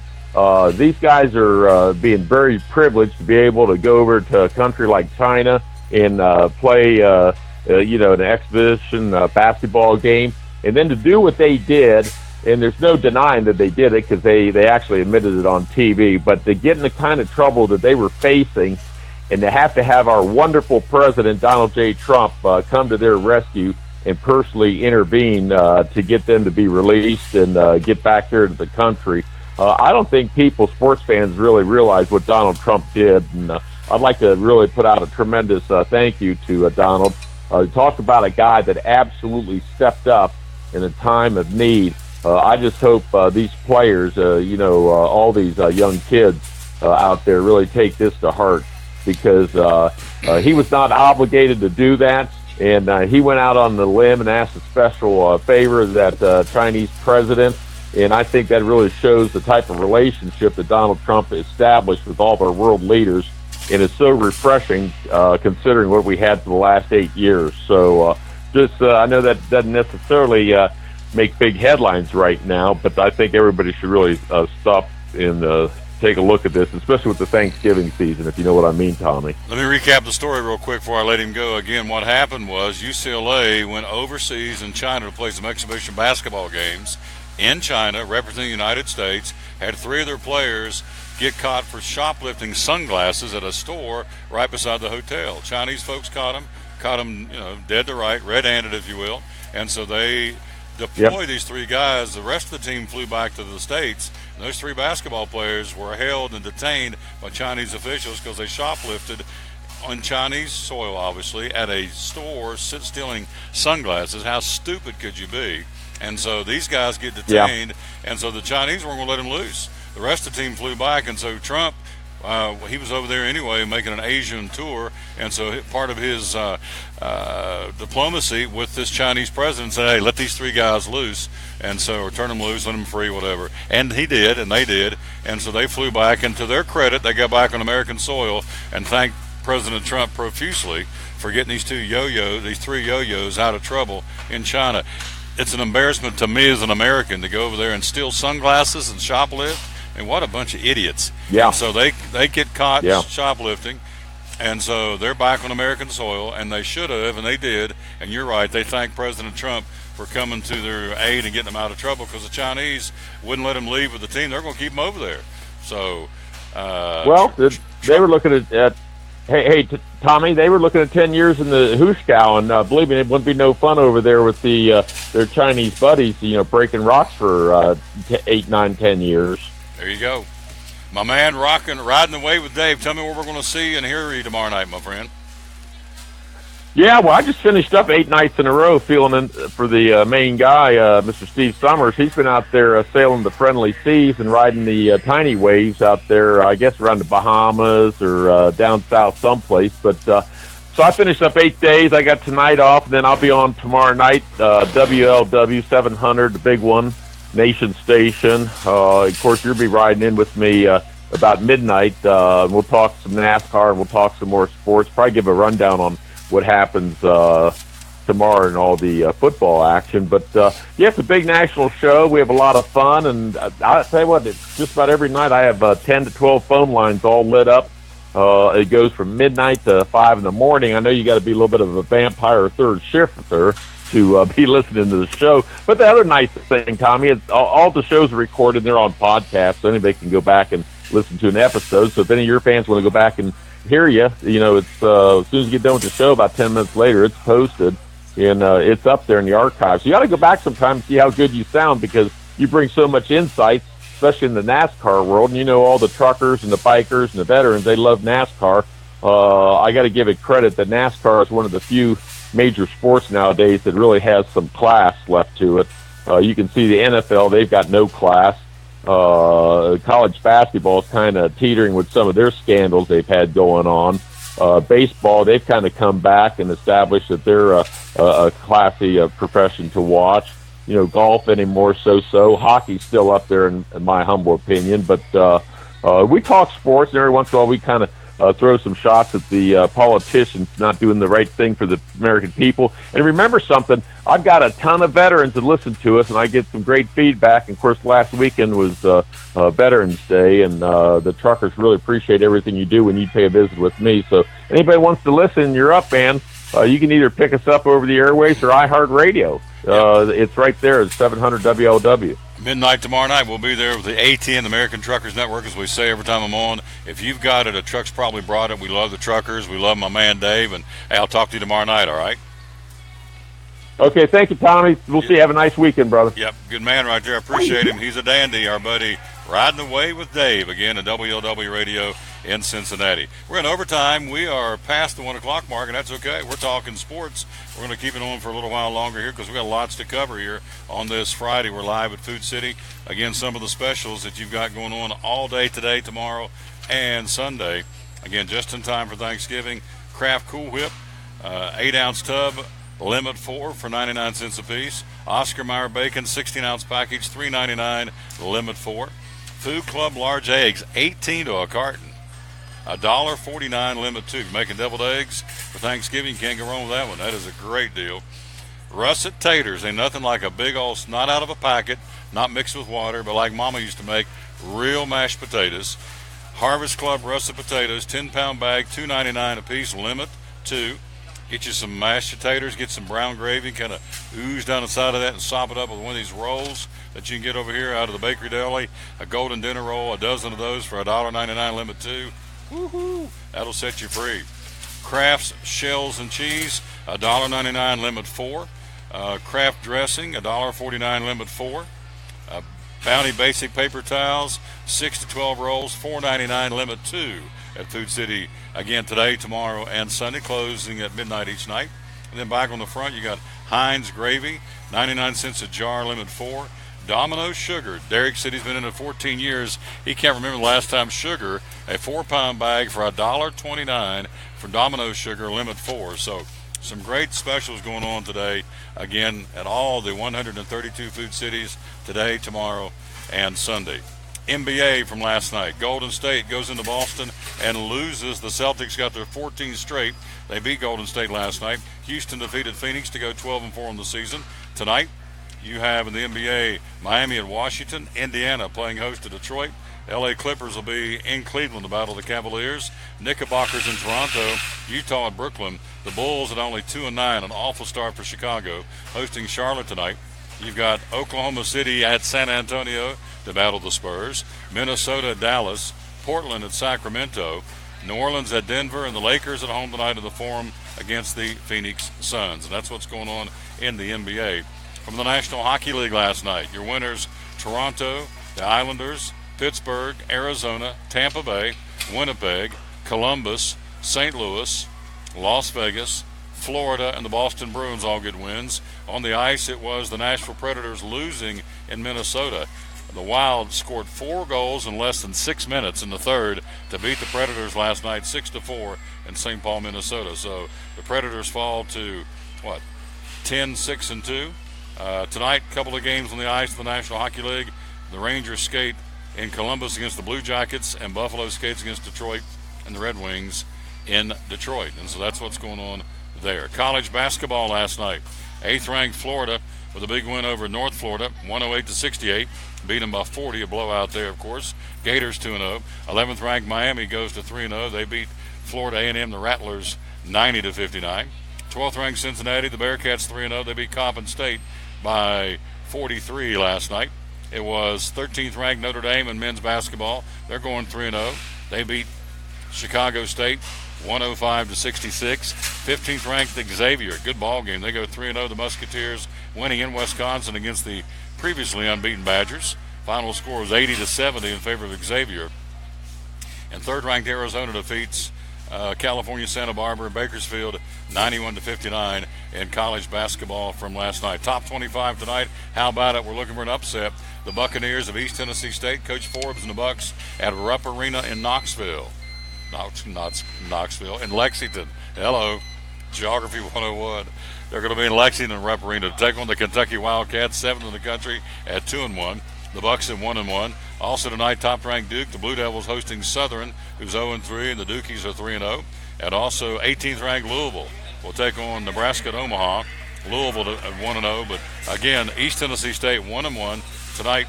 S10: These guys are being very privileged to be able to go over to a country like China and play, an exhibition basketball game, and then to do what they did, and there's no denying that they did it because they actually admitted it on TV, but to get in the kind of trouble that they were facing and to have our wonderful president, Donald J. Trump, come to their rescue and personally intervene to get them to be released and get back here to the country. I don't think sports fans really realize what Donald Trump did, and I'd like to really put out a tremendous thank you to Donald. Talk about a guy that absolutely stepped up in a time of need. I just hope these players, all these young kids out there really take this to heart, because he was not obligated to do that, and he went out on the limb and asked a special favor of that Chinese president. And I think that really shows the type of relationship that Donald Trump established with all of our world leaders. And it's so refreshing considering what we had for the last 8 years. So just I know that doesn't necessarily make big headlines right now, but I think everybody should really stop and take a look at this, especially with the Thanksgiving season, if you know what I mean, Tommy.
S1: Let me recap the story real quick before I let him go. Again, what happened was UCLA went overseas in China to play some exhibition basketball games in China, representing the United States, had 3 of their players get caught for shoplifting sunglasses at a store right beside the hotel. Chinese folks caught them, dead to right, red-handed, if you will, and so they deployed these 3 guys. The rest of the team flew back to the States. And those 3 basketball players were held and detained by Chinese officials because they shoplifted on Chinese soil, obviously, at a store stealing sunglasses. How stupid could you be? And so these guys get detained, and so the Chinese weren't going to let them loose. The rest of the team flew back, and so Trump, he was over there anyway making an Asian tour, and so part of his diplomacy with this Chinese president said, hey, let these 3 guys loose, and so, or turn them loose, let them free, whatever. And he did, and they did, and so they flew back, and to their credit, they got back on American soil and thanked President Trump profusely for getting these 3 yo-yos out of trouble in China. It's an embarrassment to me as an American to go over there and steal sunglasses and shoplift. And what a bunch of idiots.
S10: Yeah.
S1: And so they get caught shoplifting, and so they're back on American soil, and they should have, and they did. And you're right, they thanked President Trump for coming to their aid and getting them out of trouble because the Chinese wouldn't let them leave with the team. They're going to keep them over there. So,
S10: they were looking at Tommy, they were looking at 10 years in the Hushkao, and believe me, it wouldn't be no fun over there with their Chinese buddies, breaking rocks for 8, 9, 10 years.
S1: There you go. My man, riding the wave with Dave. Tell me where we're going to see and hear you tomorrow night, my friend.
S10: Yeah, well, I just finished up 8 nights in a row feeling in for the main guy, Mr. Steve Summers. He's been out there sailing the friendly seas and riding the tiny waves out there, I guess, around the Bahamas or down south someplace. But so I finished up 8 days. I got tonight off, and then I'll be on tomorrow night, WLW 700, the big one. Nation Station. Of course, you'll be riding in with me about midnight. We'll talk some NASCAR and we'll talk some more sports. Probably give a rundown on what happens tomorrow and all the football action. But it's a big national show. We have a lot of fun, and I'll tell you what, it's just about every night I have 10 to 12 phone lines all lit up. It goes from midnight to 5 in the morning. I know you got to be a little bit of a vampire third shifter to be listening to the show. But the other nice thing, Tommy, is all the shows are recorded. They're on podcasts, so anybody can go back and listen to an episode. So if any of your fans want to go back and hear it's as soon as you get done with the show, about 10 minutes later, it's posted, and it's up there in the archives. So you got to go back sometime and see how good you sound, because you bring so much insight, especially in the NASCAR world. And all the truckers and the bikers and the veterans, they love NASCAR. I got to give it credit that NASCAR is one of the few major sports nowadays that really has some class left to it. You can see the NFL, they've got no class. College basketball is kind of teetering with some of their scandals they've had going on. Baseball, they've kind of come back and established that they're a classy profession to watch. Golf anymore, so. Hockey's still up there in my humble opinion. But we talk sports, and every once in a while we kind of throw some shots at the politicians not doing the right thing for the American people. And remember something, I've got a ton of veterans that listen to us, and I get some great feedback. And of course, last weekend was Veterans Day, and the truckers really appreciate everything you do when you pay a visit with me. So anybody wants to listen, you're up, man. You can either pick us up over the airways or iHeartRadio. It's right there at 700 WLW.
S1: Midnight tomorrow night, we'll be there with the ATN, the American Truckers Network, as we say every time I'm on. If you've got it, a truck's probably brought it. We love the truckers. We love my man Dave, and hey, I'll talk to you tomorrow night, all right?
S10: Okay, thank you, Tommy. We'll see you. Have a nice weekend, brother.
S1: Yep, good man right there. I appreciate him. He's a dandy, our buddy. Riding Away with Dave, again, at WLW Radio in Cincinnati. We're in overtime. We are past the 1 o'clock mark, and that's okay. We're talking sports. We're going to keep it on for a little while longer here because we've got lots to cover here on this Friday. We're live at Food City. Again, some of the specials that you've got going on all day today, tomorrow, and Sunday. Again, just in time for Thanksgiving. Kraft Cool Whip, 8-ounce tub, limit 4 for 99 cents a piece. Oscar Mayer bacon, 16-ounce package, $3.99, limit 4. Food Club large eggs, 18 to a carton, $1.49, limit 2. If you're making deviled eggs for Thanksgiving, you can't go wrong with that one. That is a great deal. Russet taters. Ain't nothing like a big old, not out of a packet, not mixed with water, but like Mama used to make, real mashed potatoes. Harvest Club russet potatoes, 10-pound bag, $2.99 a piece, limit 2. Get you some mashed potatoes, get some brown gravy, kind of ooze down the side of that and sop it up with one of these rolls that you can get over here out of the bakery deli. A golden dinner roll, a dozen of those for $1.99, limit 2. Woohoo! That'll set you free. Kraft's shells and cheese, $1.99, limit 4. Kraft dressing, $1.49, limit 4. Bounty basic paper towels, 6 to 12 rolls, $4.99, limit 2 at Food City. Again today, tomorrow, and Sunday, closing at midnight each night. And then back on the front, you got Heinz gravy, 99 cents a jar, limit 4. Domino's sugar. Derek said he's been in it 14 years. He can't remember the last time sugar, a 4-pound bag for $1.29 for Domino's sugar, limit 4. So some great specials going on today, again, at all the 132 food cities today, tomorrow, and Sunday. NBA from last night. Golden State goes into Boston and loses. The Celtics got their 14th straight. They beat Golden State last night. Houston defeated Phoenix to go 12-4 on the season. Tonight, you have in the NBA Miami at Washington, Indiana playing host to Detroit. LA Clippers will be in Cleveland to battle the Cavaliers. Knickerbockers in Toronto, Utah at Brooklyn. The Bulls at only 2-9, an awful start for Chicago, hosting Charlotte tonight. You've got Oklahoma City at San Antonio to battle the Spurs. Minnesota at Dallas. Portland at Sacramento. New Orleans at Denver, and the Lakers at home tonight in the Forum against the Phoenix Suns. And that's what's going on in the NBA. From the National Hockey League last night, your winners, Toronto, the Islanders, Pittsburgh, Arizona, Tampa Bay, Winnipeg, Columbus, St. Louis, Las Vegas, Florida, and the Boston Bruins all get wins. On the ice, it was the Nashville Predators losing in Minnesota. The Wild scored 4 goals in less than 6 minutes in the third to beat the Predators last night 6-4 in St. Paul, Minnesota. So the Predators fall to, 10-6-2. Tonight, a couple of games on the ice of the National Hockey League. The Rangers skate in Columbus against the Blue Jackets, and Buffalo skates against Detroit and the Red Wings in Detroit. And so that's what's going on there. College basketball last night. 8th-ranked Florida with a big win over North Florida, 108-68. Beat them by 40, a blowout there, of course. Gators 2-0. 11th-ranked Miami goes to 3-0. They beat Florida A&M, the Rattlers, 90-59. 12th-ranked Cincinnati, the Bearcats 3-0. They beat Coppin State by 43 last night. It was 13th-ranked Notre Dame in men's basketball. They're going 3-0. They beat Chicago State 105-66. 15th-ranked Xavier, good ball game. They go 3-0. The Musketeers winning in Wisconsin against the previously unbeaten Badgers. Final score was 80-70 in favor of Xavier. And 3rd-ranked Arizona defeats California Santa Barbara and Bakersfield 91-59 in college basketball from last night. Top 25 tonight. How about it? We're looking for an upset. The Buccaneers of East Tennessee State, Coach Forbes and the Bucks at Rupp Arena in Knoxville. Knoxville, in Lexington. Hello, Geography 101. They're going to be in Lexington and Rupp Arena to take on the Kentucky Wildcats, 7th in the country at 2-1. The Bucks at 1-1. Also tonight, top-ranked Duke. The Blue Devils hosting Southern, who's 0-3, and the Dukies are 3-0. And also 18th-ranked Louisville will take on Nebraska at Omaha. Louisville at 1-0, but again, East Tennessee State 1-1 tonight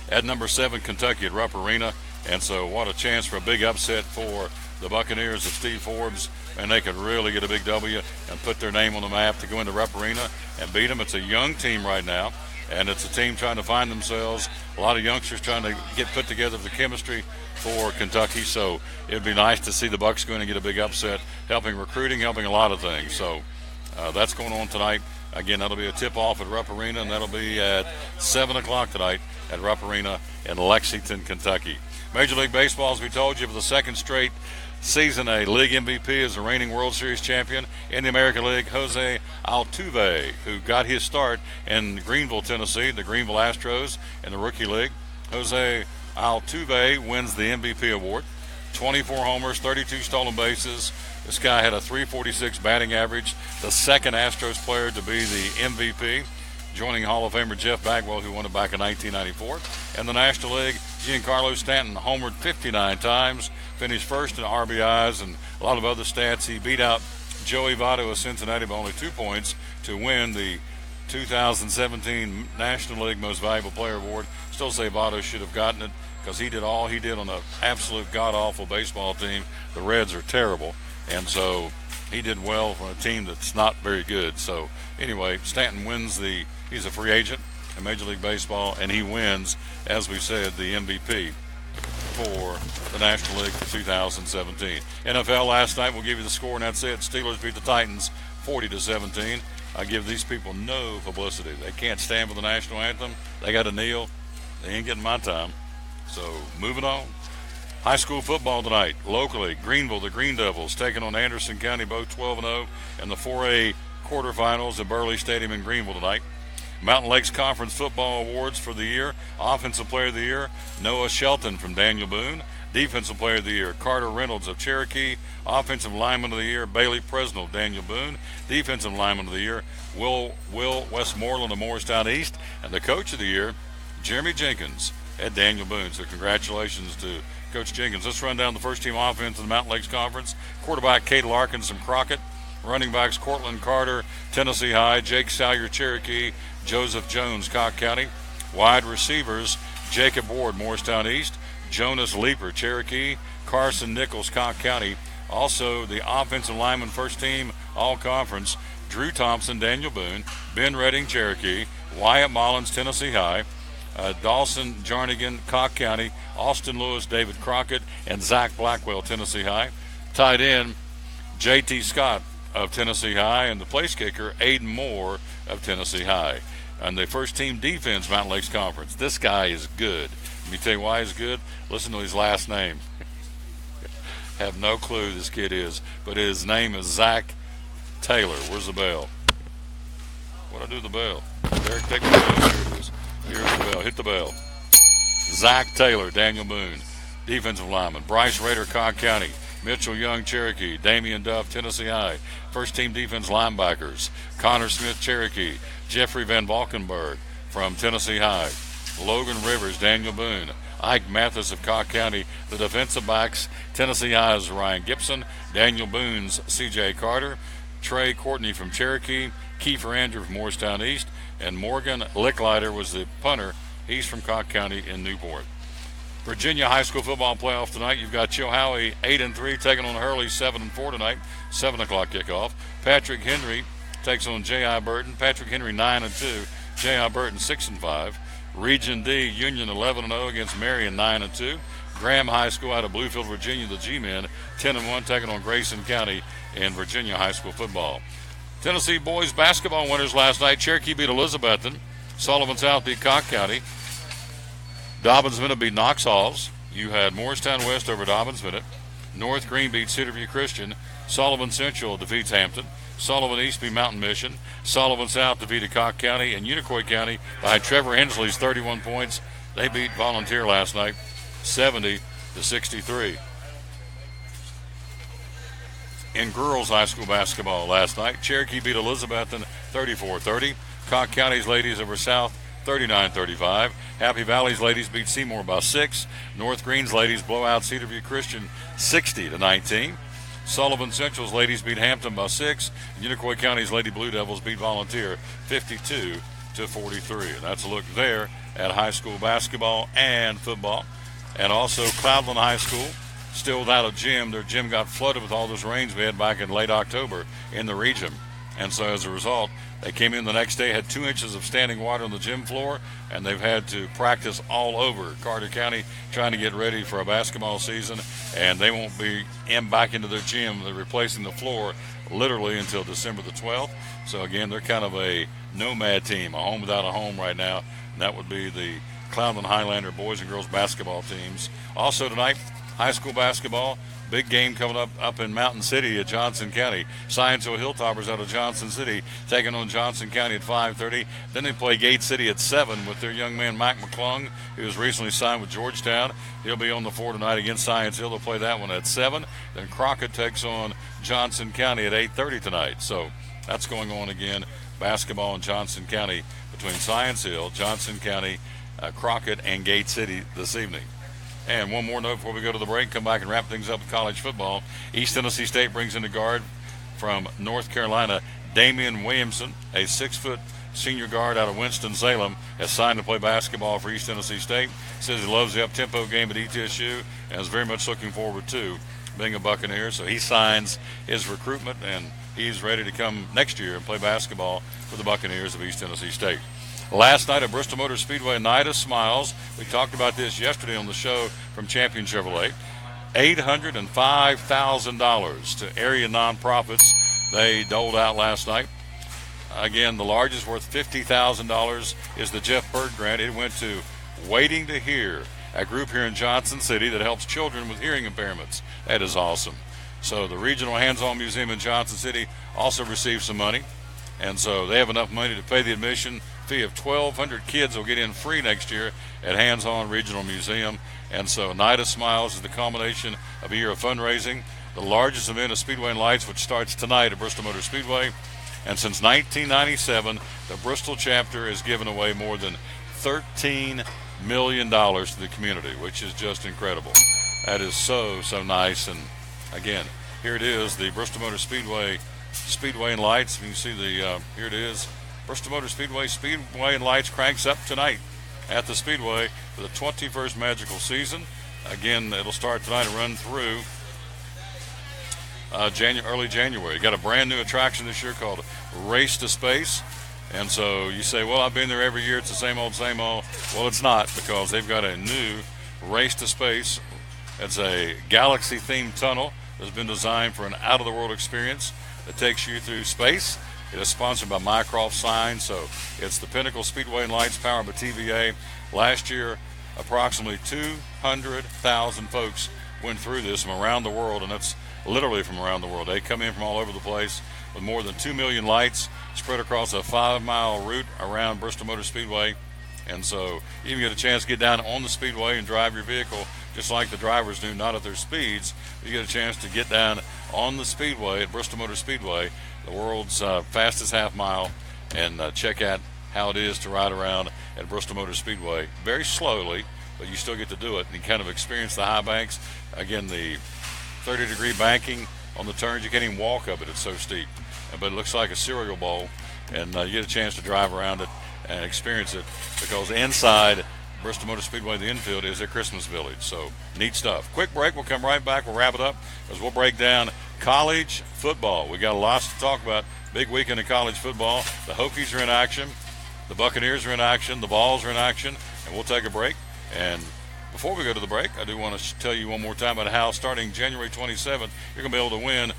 S1: at number 7 Kentucky at Rupp Arena. And so what a chance for a big upset for the Buccaneers of Steve Forbes, and they could really get a big W and put their name on the map to go into Rupp Arena and beat them. It's a young team right now, and it's a team trying to find themselves. A lot of youngsters trying to get put together the chemistry for Kentucky. So it'd be nice to see the Bucs going to get a big upset, helping recruiting, helping a lot of things. So that's going on tonight. Again, that'll be a tip-off at Rupp Arena, and that'll be at 7 o'clock tonight at Rupp Arena in Lexington, Kentucky. Major League Baseball, as we told you, for the second straight season, a league MVP is the reigning World Series champion in the American League, Jose Altuve, who got his start in Greenville, Tennessee, the Greenville Astros in the Rookie League. Jose Altuve wins the MVP award. 24 homers, 32 stolen bases. This guy had a .346 batting average, the second Astros player to be the MVP, joining Hall of Famer Jeff Bagwell, who won it back in 1994. In the National League, Giancarlo Stanton homered 59 times, finished first in RBIs and a lot of other stats. He beat out Joey Votto of Cincinnati by only 2 points to win the 2017 National League Most Valuable Player Award. Still say Votto should have gotten it because he did all he did on an absolute god-awful baseball team. The Reds are terrible, and so he did well for a team that's not very good. So anyway, Stanton wins he's a free agent in Major League Baseball, and he wins, as we said, the MVP for the National League for 2017. NFL last night, we'll give you the score, and that's it. Steelers beat the Titans 40-17. I give these people no publicity. They can't stand for the national anthem. They got to kneel. They ain't getting my time. So moving on. High school football tonight. Locally, Greenville, the Green Devils, taking on Anderson County, both 12-0 in the 4A quarterfinals at Burley Stadium in Greenville tonight. Mountain Lakes Conference Football Awards for the year. Offensive Player of the Year, Noah Shelton from Daniel Boone. Defensive Player of the Year, Carter Reynolds of Cherokee. Offensive Lineman of the Year, Bailey Presnell of Daniel Boone. Defensive Lineman of the Year, Will Westmoreland of Morristown East. And the Coach of the Year, Jeremy Jenkins at Daniel Boone. So congratulations to Coach Jenkins. Let's run down the first team offense in the Mountain Lakes Conference. Quarterback Kate Larkins from Crockett. Running backs Cortland Carter, Tennessee High. Jake Salyer, Cherokee. Joseph Jones, Cock County. Wide receivers, Jacob Ward, Morristown East. Jonas Leeper, Cherokee. Carson Nichols, Cock County. Also, the offensive lineman first team all-conference, Drew Thompson, Daniel Boone. Ben Redding, Cherokee. Wyatt Mullins, Tennessee High. Dawson Jarnigan, Cock County. Austin Lewis, David Crockett. And Zach Blackwell, Tennessee High. Tight end, J.T. Scott of Tennessee High. And the place kicker, Aiden Moore of Tennessee High. And the first team defense, Mountain Lakes Conference. This guy is good. Let me tell you why he's good. Listen to his last name. Have no clue who this kid is, but his name is Zach Taylor. Where's the bell? What'd I do with the bell? Derek, take the bell. Here it is. Here's the bell. Hit the bell. Zach Taylor, Daniel Boone. Defensive lineman. Bryce Rader, Cobb County. Mitchell Young, Cherokee. Damian Duff, Tennessee High. First team defense linebackers. Connor Smith, Cherokee. Jeffrey Van Valkenburg from Tennessee High. Logan Rivers, Daniel Boone. Ike Mathis of Cobb County. The defensive backs, Tennessee High's Ryan Gibson. Daniel Boone's C.J. Carter. Trey Courtney from Cherokee. Kiefer Andrew from Morristown East. And Morgan Licklider was the punter. He's from Cobb County in Newport. Virginia High School Football Playoff tonight. You've got Chilhowie 8-3 taking on Hurley 7-4 tonight. 7 o'clock kickoff. Patrick Henry takes on J.I. Burton. Patrick Henry 9-2. J.I. Burton 6-5. Region D, Union 11-0 against Marion 9-2. Graham High School out of Bluefield, Virginia, the G-Men 10-1 taking on Grayson County in Virginia High School football. Tennessee boys basketball winners last night. Cherokee beat Elizabethton. Sullivan South beat Cobb County. Dobbins Minute beat Knox Halls. You had Morristown West over Dobbins Minute. North Green beat Cedarview Christian. Sullivan Central defeats Hampton. Sullivan East beat Mountain Mission. Sullivan South defeated Cobb County. And Unicoi County by Trevor Hensley's 31 points. They beat Volunteer last night 70-63. In girls high school basketball last night, Cherokee beat Elizabethton 34-30. Cobb County's ladies over South 39-35. Happy Valley's ladies beat Seymour by 6. North Green's ladies blow out Cedarview Christian 60-19. Sullivan Central's ladies beat Hampton by 6. Unicoi County's Lady Blue Devils beat Volunteer 52-43. And that's a look there at high school basketball and football. And also Cloudland High School, still without a gym. Their gym got flooded with all those rains we had back in late October in the region. And so as a result, they came in the next day, had 2 inches of standing water on the gym floor, and they've had to practice all over Carter County trying to get ready for a basketball season, and they won't be back into their gym. They're replacing the floor literally until December the 12th. So, again, they're kind of a nomad team, a home without a home right now, and that would be the Cloudland Highlander boys and girls basketball teams. Also tonight, high school basketball. Big game coming up in Mountain City at Johnson County. Science Hill Hilltoppers out of Johnson City taking on Johnson County at 5:30. Then they play Gate City at 7 with their young man Mike McClung, who was recently signed with Georgetown. He'll be on the floor tonight against Science Hill. They'll play that one at 7. Then Crockett takes on Johnson County at 8:30 tonight. So that's going on again, basketball in Johnson County between Science Hill, Johnson County, Crockett, and Gate City this evening. And one more note before we go to the break, come back and wrap things up with college football. East Tennessee State brings into guard from North Carolina. Damian Williamson, a 6-foot senior guard out of Winston-Salem, has signed to play basketball for East Tennessee State. Says he loves the up-tempo game at ETSU and is very much looking forward to being a Buccaneer. So he signs his recruitment, and he's ready to come next year and play basketball for the Buccaneers of East Tennessee State. Last night at Bristol Motor Speedway, Night of Smiles. We talked about this yesterday on the show from Champion Chevrolet. $805,000 to area nonprofits they doled out last night. Again, the largest, worth $50,000, is the Jeff Bird grant. It went to Waiting to Hear, a group here in Johnson City that helps children with hearing impairments. That is awesome. So the Regional Hands-On Museum in Johnson City also received some money. And so they have enough money to pay the admission fee of 1,200 kids will get in free next year at Hands-On Regional Museum. And so Night of Smiles is the culmination of a year of fundraising, the largest event of Speedway and Lights, which starts tonight at Bristol Motor Speedway. And since 1997, the Bristol chapter has given away more than $13 million to the community, which is just incredible. That is so nice. And again, here it is, the Bristol Motor Speedway and Lights. You can see the here it is, Bristol Motor Speedway and Lights cranks up tonight at the Speedway for the 21st magical season. Again, it'll start tonight and run through early January. Got a brand new attraction this year called Race to Space. And so you say, well, I've been there every year. It's the same old, same old. Well, it's not, because they've got a new Race to Space. It's a galaxy-themed tunnel that's been designed for an out-of-the-world experience that takes you through space. It is sponsored by Mycroft Sign, so it's the Pinnacle Speedway and Lights powered by TVA. Last year, approximately 200,000 folks went through this from around the world, and that's literally from around the world. They come in from all over the place with more than 2 million lights spread across a 5-mile route around Bristol Motor Speedway. And so you even get a chance to get down on the speedway and drive your vehicle just like the drivers do, not at their speeds. You get a chance to get down on the speedway at Bristol Motor Speedway, the world's fastest half mile, and check out how it is to ride around at Bristol Motor Speedway very slowly, but you still get to do it, and you kind of experience the high banks. Again, the 30-degree banking on the turns, you can't even walk up it, it's so steep. But it looks like a cereal bowl, and you get a chance to drive around it and experience it, because inside Bristol Motor Speedway, the infield, is a Christmas village. So neat stuff. Quick break. We'll come right back. We'll wrap it up as we'll break down college football. We got a lot to talk about. Big weekend of college football. The Hokies are in action. The Buccaneers are in action. The Vols are in action. And we'll take a break. And before we go to the break, I do want to tell you one more time about how starting January 27th, you're going to be able to win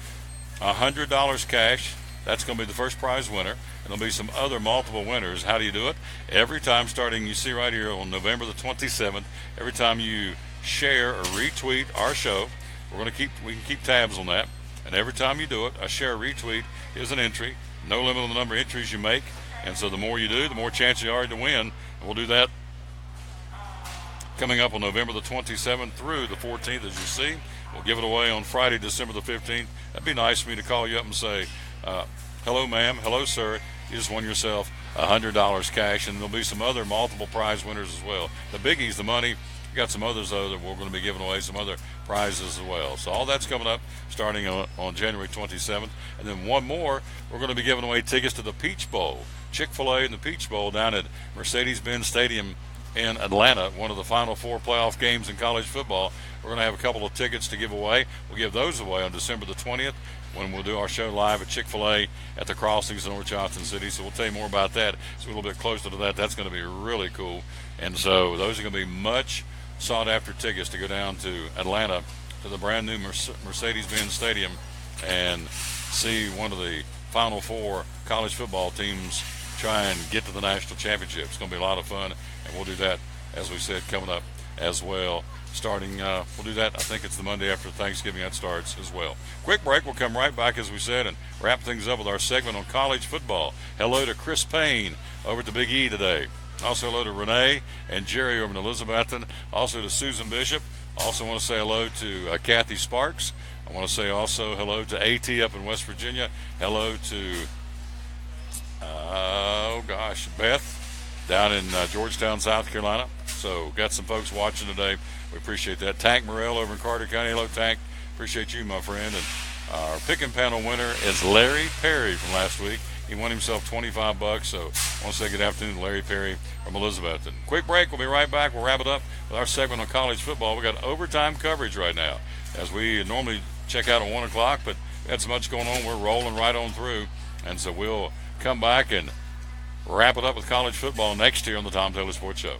S1: $100 cash. That's going to be the first prize winner, and there'll be some other multiple winners. How do you do it? Every time, starting, you see right here on November the 27th, every time you share or retweet our show, we can keep tabs on that. And every time you do it, a share or retweet is an entry. No limit on the number of entries you make. And so the more you do, the more chance you are to win. And we'll do that coming up on November the 27th through the 14th, as you see. We'll give it away on Friday, December the 15th. That'd be nice for me to call you up and say, hello, ma'am. Hello, sir. You just won yourself $100 cash, and there'll be some other multiple prize winners as well. The biggie's the money. We got some others, though, that we're going to be giving away some other prizes as well. So all that's coming up starting on January 27th. And then one more, we're going to be giving away tickets to the Peach Bowl. Chick-fil-A and the Peach Bowl down at Mercedes-Benz Stadium in Atlanta, one of the Final Four playoff games in college football. We're going to have a couple of tickets to give away. We'll give those away on December the 20th when we'll do our show live at Chick-fil-A at the Crossings in North Johnson City. So we'll tell you more about that. It's a little bit closer to that. That's going to be really cool. And so those are going to be much sought-after tickets to go down to Atlanta to the brand-new Mercedes-Benz Stadium and see one of the Final Four college football teams try and get to the national championship. It's going to be a lot of fun, and we'll do that, as we said, coming up as well. Starting, we'll do that, I think it's the Monday after Thanksgiving that starts as well. Quick break, we'll come right back, as we said, and wrap things up with our segment on college football. Hello to Chris Payne over at the Big E today. Also hello to Renee and Jerry over in Elizabethton. Also to Susan Bishop. Also want to say hello to Kathy Sparks. I want to say also hello to AT up in West Virginia. Hello to, Beth down in Georgetown, South Carolina. So got some folks watching today. We appreciate that. Tank Morrell over in Carter County. Hello, Tank. Appreciate you, my friend. And Our pick and panel winner is Larry Perry from last week. He won himself $25. So I want to say good afternoon to Larry Perry from Elizabethton. Quick break. We'll be right back. We'll wrap it up with our segment on college football. We got overtime coverage right now, as we normally check out at 1 o'clock, but we had so much going on. We're rolling right on through. And so we'll come back and wrap it up with college football next year on the Tom Taylor Sports Show.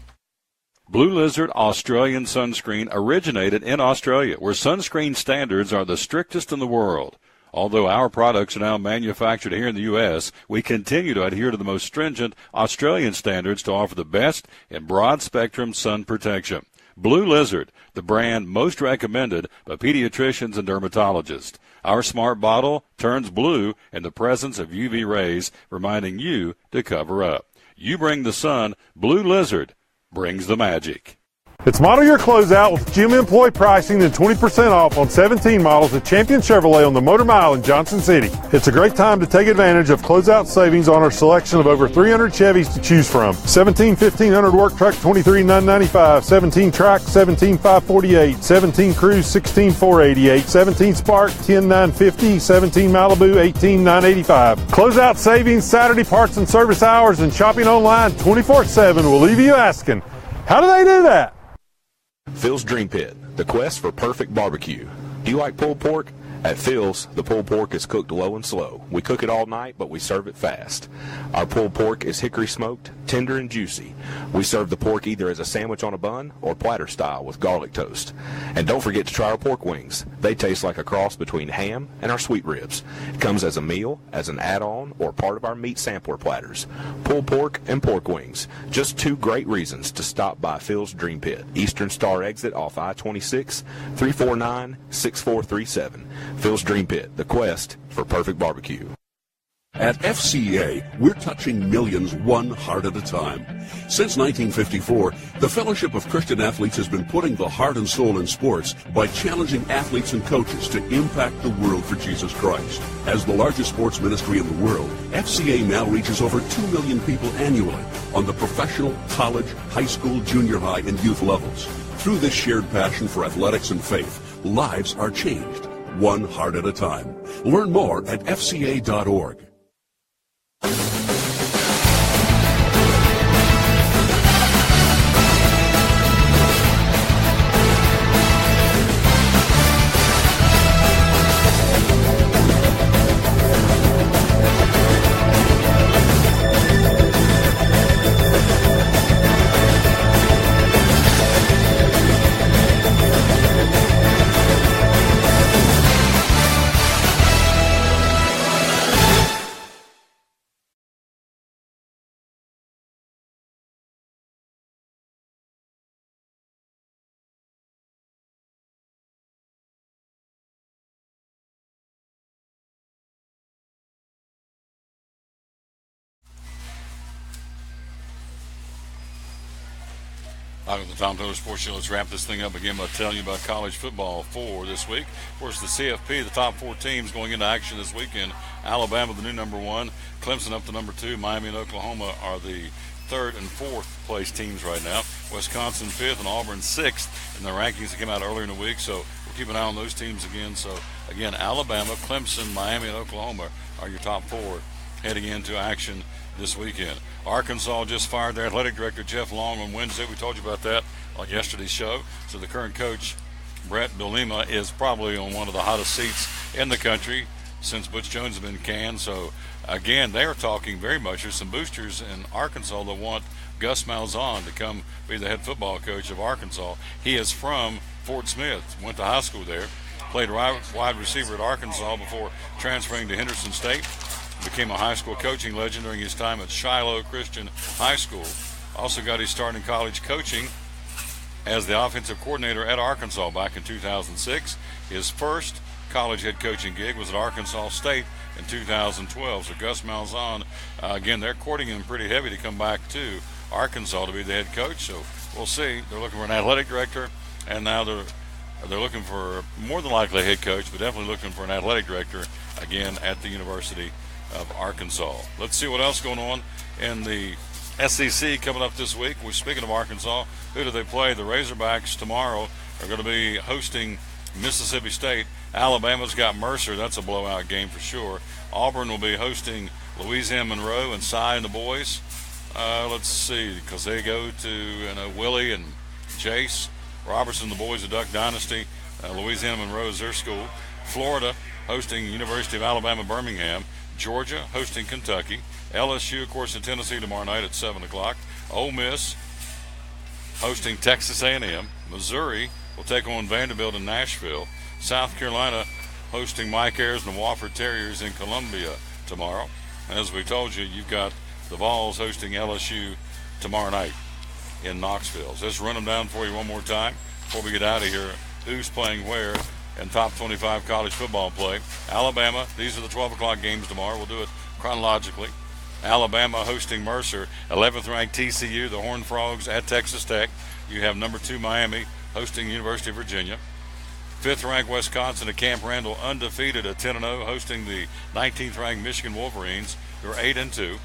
S9: Blue Lizard Australian sunscreen originated in Australia, where sunscreen standards are the strictest in the world. Although our products are now manufactured here in the U.S., we continue to adhere to the most stringent Australian standards to offer the best in broad-spectrum sun protection. Blue Lizard, the brand most recommended by pediatricians and dermatologists. Our smart bottle turns blue in the presence of UV rays, reminding you to cover up. You bring the sun, Blue Lizard brings the magic.
S3: It's model year closeout with gym employee pricing and 20% off on 17 models at Champion Chevrolet on the Motor Mile in Johnson City. It's a great time to take advantage of closeout savings on our selection of over 300 Chevys to choose from. 17 1500 work truck, $23,995. 17 track, $17,548. 17 cruise, $16,488. 17 spark, $10,950. 17 Malibu, $18,985. Closeout savings, Saturday parts and service hours, and shopping online 24/7 will leave you asking, how do they do that?
S11: Phil's Dream Pit, the quest for perfect barbecue. Do you like pulled pork? At Phil's, the pulled pork is cooked low and slow. We cook it all night, but we serve it fast. Our pulled pork is hickory smoked, tender and juicy. We serve the pork either as a sandwich on a bun or platter style with garlic toast. And don't forget to try our pork wings. They taste like a cross between ham and our sweet ribs. It comes as a meal, as an add-on, or part of our meat sampler platters. Pulled pork and pork wings. Just two great reasons to stop by Phil's Dream Pit. Eastern Star exit off I-26, 349-6437. Phil's Dream Pit, the quest for perfect barbecue.
S2: At FCA, we're touching millions one heart at a time. Since 1954, the Fellowship of Christian Athletes has been putting the heart and soul in sports by challenging athletes and coaches to impact the world for Jesus Christ. As the largest sports ministry in the world, FCA now reaches over 2 million people annually on the professional, college, high school, junior high, and youth levels. Through this shared passion for athletics and faith, lives are changed, one heart at a time. Learn more at fca.org.
S1: Back on the Tom Taylor Sports Show, let's wrap this thing up again by telling you about college football for this week. Of course, the CFP, the top four teams going into action this weekend. Alabama, the new number one. Clemson up to number two. Miami and Oklahoma are the third and fourth place teams right now. Wisconsin fifth and Auburn sixth in the rankings that came out earlier in the week. So we'll keep an eye on those teams again. So, again, Alabama, Clemson, Miami, and Oklahoma are your top four heading into action this weekend. Arkansas just fired their athletic director, Jeff Long, on Wednesday. We told you about that on yesterday's show. So the current coach, Brett Bielema, is probably on one of the hottest seats in the country since Butch Jones has been canned. So, again, they are talking very much. There's some boosters in Arkansas that want Gus Malzahn to come be the head football coach of Arkansas. He is from Fort Smith, went to high school there, played wide receiver at Arkansas before transferring to Henderson State. Became a high school coaching legend during his time at Shiloh Christian High School. Also got his start in college coaching as the offensive coordinator at Arkansas back in 2006. His first college head coaching gig was at Arkansas State in 2012. So Gus Malzahn, again, they're courting him pretty heavy to come back to Arkansas to be the head coach. So we'll see. They're looking for an athletic director, and now they're looking for more than likely a head coach, but definitely looking for an athletic director again at the University of Arkansas. Let's see what else is going on in the SEC coming up this week. We're speaking of Arkansas. Who do they play? The Razorbacks tomorrow are going to be hosting Mississippi State. Alabama's got Mercer. That's a blowout game for sure. Auburn will be hosting Louisiana Monroe and Cy and the boys. Let's see, because they go to Willie and Jace. Robertson, the boys of Duck Dynasty. Louisiana Monroe is their school. Florida hosting University of Alabama Birmingham. Georgia hosting Kentucky. LSU, of course, in Tennessee tomorrow night at 7 o'clock. Ole Miss hosting Texas A&M. Missouri will take on Vanderbilt in Nashville. South Carolina hosting Mike Ayers and the Wofford Terriers in Columbia tomorrow. And as we told you, you've got the Vols hosting LSU tomorrow night in Knoxville. So let's run them down for you one more time before we get out of here. Who's playing where in top 25 college football play? Alabama, these are the 12 o'clock games tomorrow. We'll do it chronologically. Alabama hosting Mercer. 11th ranked TCU, the Horned Frogs at Texas Tech. You have number 2 Miami hosting University of Virginia. 5th ranked Wisconsin at Camp Randall, undefeated at 10-0, hosting the 19th ranked Michigan Wolverines, who are 8-2.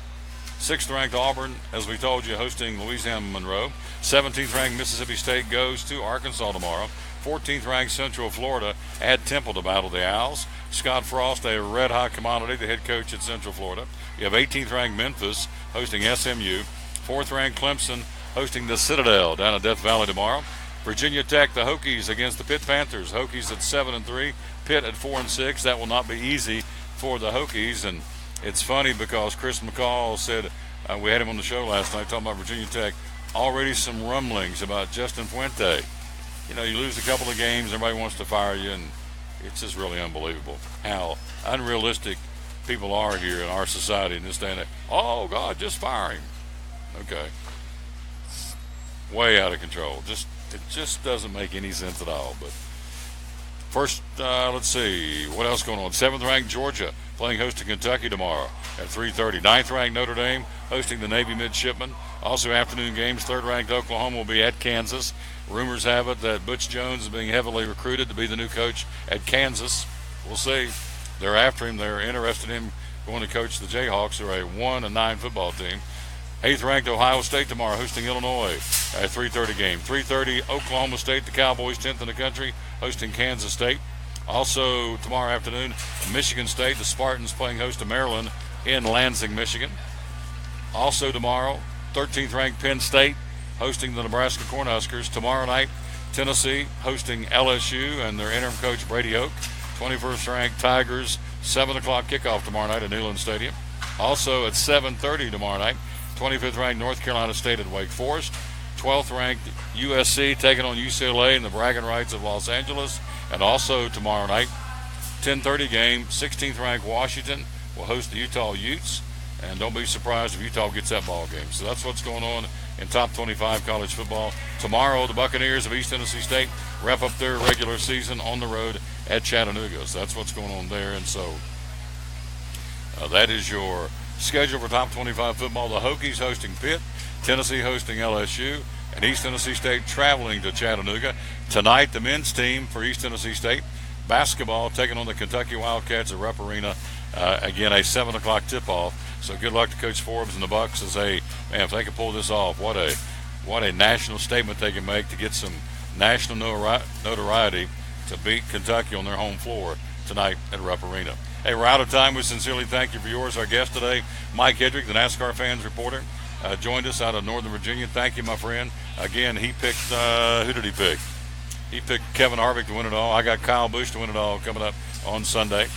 S1: 6th ranked Auburn, as we told you, hosting Louisiana Monroe. 17th ranked Mississippi State goes to Arkansas tomorrow. 14th ranked Central Florida at Temple to battle the Owls. Scott Frost, a red-hot commodity, the head coach at Central Florida. You have 18th ranked Memphis hosting SMU. 4th ranked Clemson hosting the Citadel down at Death Valley tomorrow. Virginia Tech, the Hokies against the Pitt Panthers. Hokies at 7-3, Pitt at 4-6. That will not be easy for the Hokies. And it's funny because Chris McCall said, we had him on the show last night talking about Virginia Tech, already some rumblings about Justin Fuente. You know, you lose a couple of games, everybody wants to fire you, and it's just really unbelievable how unrealistic people are here in our society in this day and age. Oh, God, just fire him. Okay. Way out of control. It just doesn't make any sense at all. But first, let's see. What else going on? 7th ranked Georgia playing host to Kentucky tomorrow at 3:30. 9th ranked Notre Dame hosting the Navy Midshipmen. Also afternoon games. 3rd ranked Oklahoma will be at Kansas. Rumors have it that Butch Jones is being heavily recruited to be the new coach at Kansas. We'll see. They're after him. They're interested in him going to coach the Jayhawks, who are a 1-9 football team. 8th ranked Ohio State tomorrow hosting Illinois at 3:30 game. 3:30 Oklahoma State, the Cowboys, 10th in the country, hosting Kansas State. Also tomorrow afternoon, Michigan State, the Spartans, playing host to Maryland in Lansing, Michigan. Also tomorrow, 13th ranked Penn State hosting the Nebraska Cornhuskers. Tomorrow night, Tennessee hosting LSU and their interim coach Brady Hoke. 21st ranked Tigers, 7 o'clock kickoff tomorrow night at Neyland Stadium. Also at 7:30 tomorrow night, 25th ranked North Carolina State at Wake Forest. 12th ranked USC taking on UCLA in the bragging rights of Los Angeles. And also tomorrow night, 10:30 game, 16th ranked Washington will host the Utah Utes. And don't be surprised if Utah gets that ball game. So that's what's going on in top 25 college football. Tomorrow, the Buccaneers of East Tennessee State wrap up their regular season on the road at Chattanooga. So that's what's going on there. And so that is your schedule for top 25 football. The Hokies hosting Pitt, Tennessee hosting LSU, and East Tennessee State traveling to Chattanooga. Tonight, the men's team for East Tennessee State basketball taking on the Kentucky Wildcats at Rupp Arena. Again, a 7 o'clock tip-off. So good luck to Coach Forbes and the Bucks as man, if they can pull this off, what a national statement they can make to get some national notoriety to beat Kentucky on their home floor tonight at Rupp Arena. Hey, we're out of time. We sincerely thank you for yours. Our guest today, Mike Hedrick, the NASCAR fans reporter, joined us out of Northern Virginia. Thank you, my friend. Again, he picked, who did he pick? He picked Kevin Harvick to win it all. I got Kyle Busch to win it all coming up on Sunday.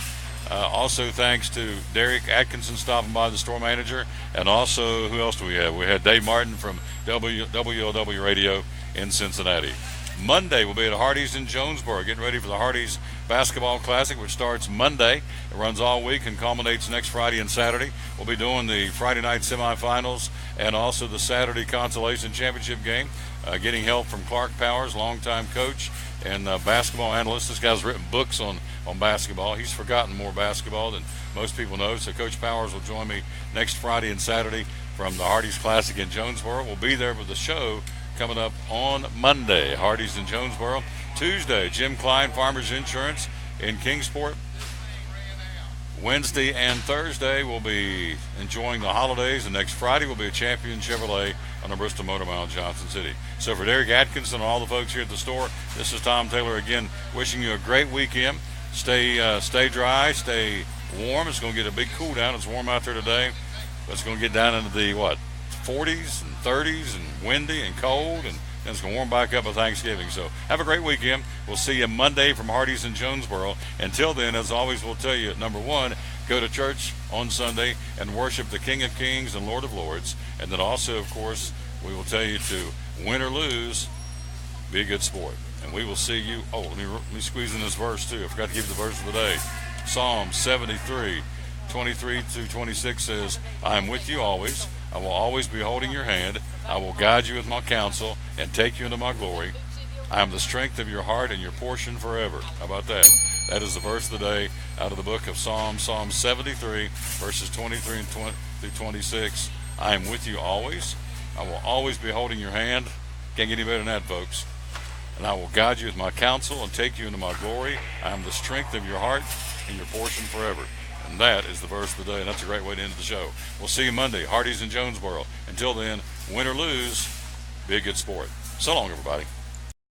S1: Also, thanks to Derek Atkinson stopping by, the store manager. And also, who else do we have? We had Dave Martin from WLW Radio in Cincinnati. Monday, we'll be at Hardee's in Jonesboro, getting ready for the Hardee's Basketball Classic, which starts Monday. It runs all week and culminates next Friday and Saturday. We'll be doing the Friday night semifinals and also the Saturday Consolation Championship game. Getting help from Clark Powers, longtime coach and basketball analyst. This guy's written books on basketball. He's forgotten more basketball than most people know. So Coach Powers will join me next Friday and Saturday from the Hardee's Classic in Jonesboro. We'll be there with the show coming up on Monday. Hardee's in Jonesboro. Tuesday, Jim Klein, Farmers Insurance in Kingsport. Wednesday and Thursday, we'll be enjoying the holidays, and next Friday will be a Champion Chevrolet on the Bristol Motor Mile in Johnson City. So for Derek Atkinson and all the folks here at the store, this is Tom Taylor again wishing you a great weekend. stay dry, stay warm. It's going to get a big cool down. It's warm out there today, but it's going to get down into the 40s and 30s and windy and cold, and then it's going to warm back up with Thanksgiving. So have a great weekend. We'll see you Monday from Hardee's in Jonesboro. Until then, as always, we'll tell you, number one, go to church on Sunday and worship the King of Kings and Lord of Lords. And then also, of course, we will tell you to win or lose, be a good sport. And we will see you. Oh, let me squeeze in this verse too. I forgot to give you the verse of the day. Psalm 73, 23 through 26 says, I am with you always. I will always be holding your hand. I will guide you with my counsel and take you into my glory. I am the strength of your heart and your portion forever. How about that? That is the verse of the day out of the book of Psalm 73, verses 23 and 20 through 26. I am with you always. I will always be holding your hand. Can't get any better than that, folks. And I will guide you with my counsel and take you into my glory. I am the strength of your heart and your portion forever. And that is the verse of the day, and that's a great way to end the show. We'll see you Monday, Hardee's in Jonesboro. Until then, win or lose, be a good sport. So long, everybody.